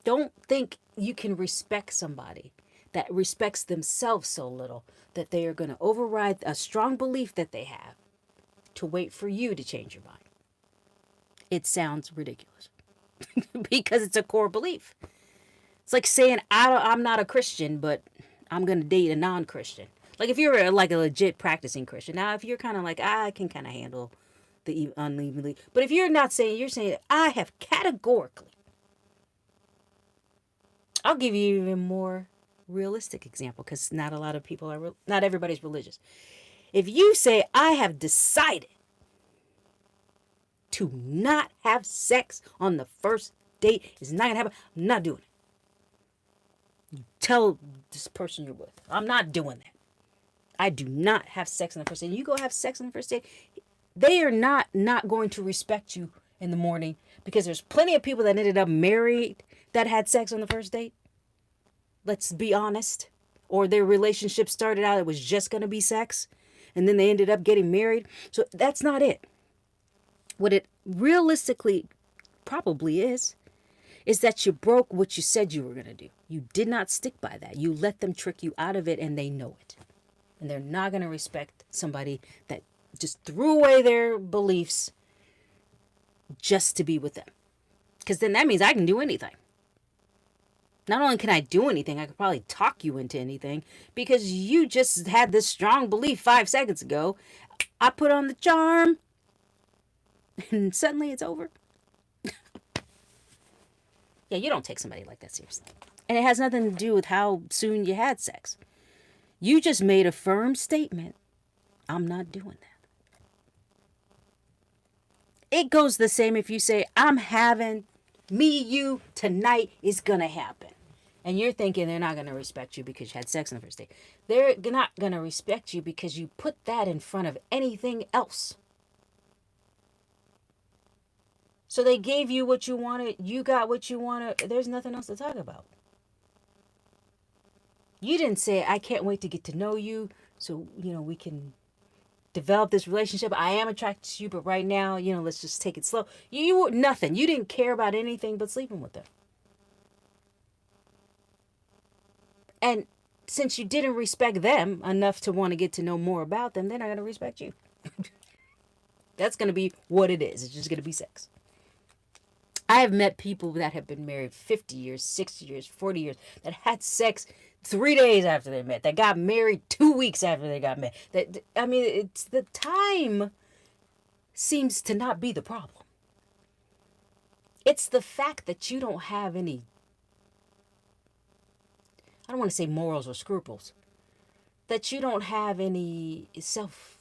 Don't think you can respect somebody that respects themselves so little that they are going to override a strong belief that they have to wait for you to change your mind. It sounds ridiculous because it's a core belief. It's like saying, I'm not a Christian, but I'm going to date a non-Christian. Like if you're like a legit practicing Christian. Now, if you're kind of like, I can kind of handle the unevenly. But if you're not saying, you're saying, I have categorically. I'll give you even more realistic example, because not a lot of people are, not everybody's religious. If you say, I have decided to not have sex on the first date, it's not gonna happen, I'm not doing it. You tell this person you're with, I'm not doing that. I do not have sex on the first date. And you go have sex on the first date, they are not going to respect you in the morning, because there's plenty of people that ended up married that had sex on the first date. Let's be honest. Or their relationship started out, it was just going to be sex, and then they ended up getting married. So that's not it. What it realistically probably is is that you broke what you said you were going to do. You did not stick by that. You let them trick you out of it, and they know it. And they're not going to respect somebody that just threw away their beliefs just to be with them. Because then that means I can do anything. Not only can I do anything, I could probably talk you into anything because you just had this strong belief 5 seconds ago. I put on the charm and suddenly it's over. Yeah, you don't take somebody like that seriously. And it has nothing to do with how soon you had sex. You just made a firm statement. I'm not doing that. It goes the same if you say, I'm having you tonight is going to happen. And you're thinking they're not going to respect you because you had sex on the first date. They're not going to respect you because you put that in front of anything else. So they gave you what you wanted. You got what you wanted. There's nothing else to talk about. You didn't say, I can't wait to get to know you so, we can develop this relationship. I am attracted to you, but right now, let's just take it slow. You nothing. You didn't care about anything but sleeping with them. And since you didn't respect them enough to want to get to know more about them, they're not going to respect you. That's going to be what it is. It's just going to be sex. I have met people that have been married 50 years, 60 years, 40 years, that had sex 3 days after they met, that got married 2 weeks after they got met. It's the time seems to not be the problem. It's the fact that you don't have any, I don't want to say morals or scruples, that you don't have any self-respect.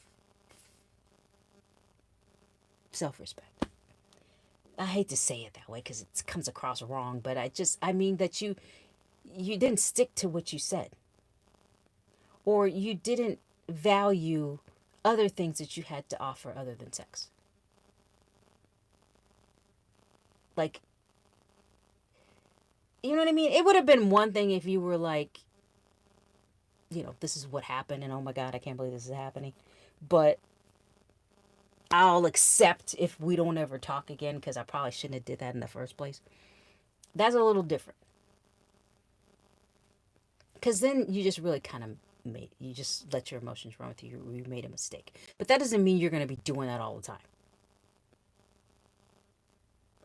I hate to say it that way because it comes across wrong, but I mean that you didn't stick to what you said. Or you didn't value other things that you had to offer other than sex. Like, you know what I mean? It would have been one thing if you were like, this is what happened and oh my God, I can't believe this is happening. But I'll accept if we don't ever talk again because I probably shouldn't have did that in the first place. That's a little different. Because then you just really kind of you just let your emotions run with you. You made a mistake. But that doesn't mean you're going to be doing that all the time.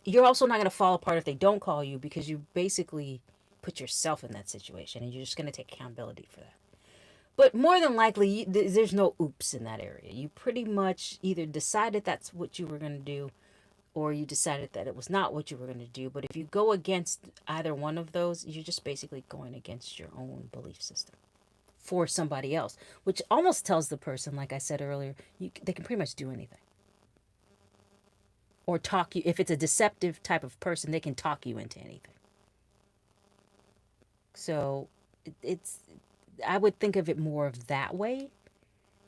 You're also not going to fall apart if they don't call you because you basically put yourself in that situation and you're just going to take accountability for that. But more than likely, there's no oops in that area. You pretty much either decided that's what you were going to do or you decided that it was not what you were going to do. But if you go against either one of those, you're just basically going against your own belief system for somebody else, which almost tells the person, like I said earlier, they can pretty much do anything. Or talk you, if it's a deceptive type of person, they can talk you into anything. So I would think of it more of that way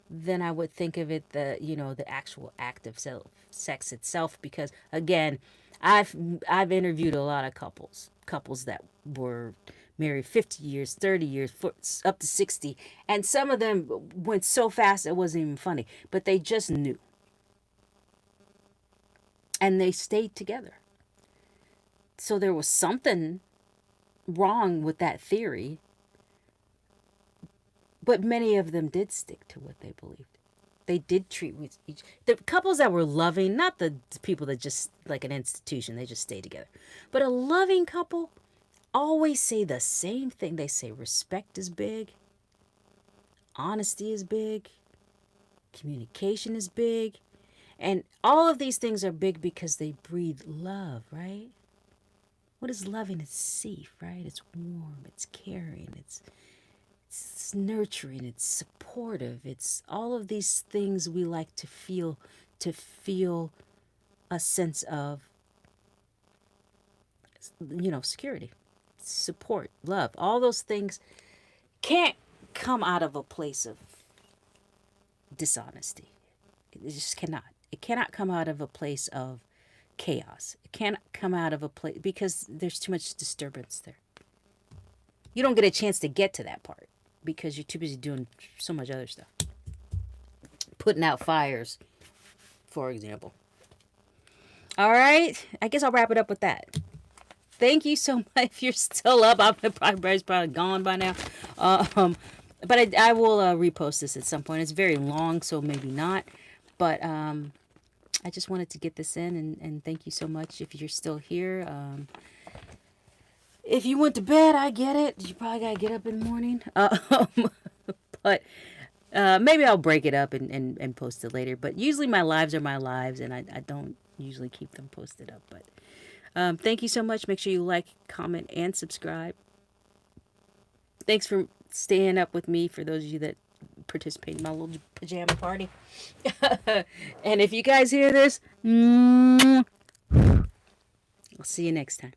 than I would think of it the actual act of sex itself, because again, I've interviewed a lot of couples that were married 50 years, 30 years, up to 60, and some of them went so fast it wasn't even funny, but they just knew. And they stayed together. So there was something wrong with that theory. But many of them did stick to what they believed. They did treat with the couples that were loving, not the people that just like an institution, they just stay together. But a loving couple always say the same thing. They say respect is big, honesty is big, communication is big. And all of these things are big because they breathe love, right? What is loving? It's safe, right? It's warm, it's caring, it's nurturing, it's supportive. It's all of these things we like to feel a sense of, security, support, love. All those things can't come out of a place of dishonesty. It just cannot. It cannot come out of a place of chaos. It cannot come out of a place because there's too much disturbance there. You don't get a chance to get to that part because you're too busy doing so much other stuff. Putting out fires, for example. All right. I guess I'll wrap it up with that. Thank you so much. If you're still up, I'm probably gone by now. Um, but I will repost this at some point. It's very long, so maybe not. But I just wanted to get this in, and thank you so much if you're still here. If you went to bed, I get it. You probably got to get up in the morning. But maybe I'll break it up and post it later. But usually my lives are my lives, and I don't usually keep them posted up. But thank you so much. Make sure you like, comment, and subscribe. Thanks for staying up with me, for those of you that participate in my little pajama party. And if you guys hear this, I'll see you next time.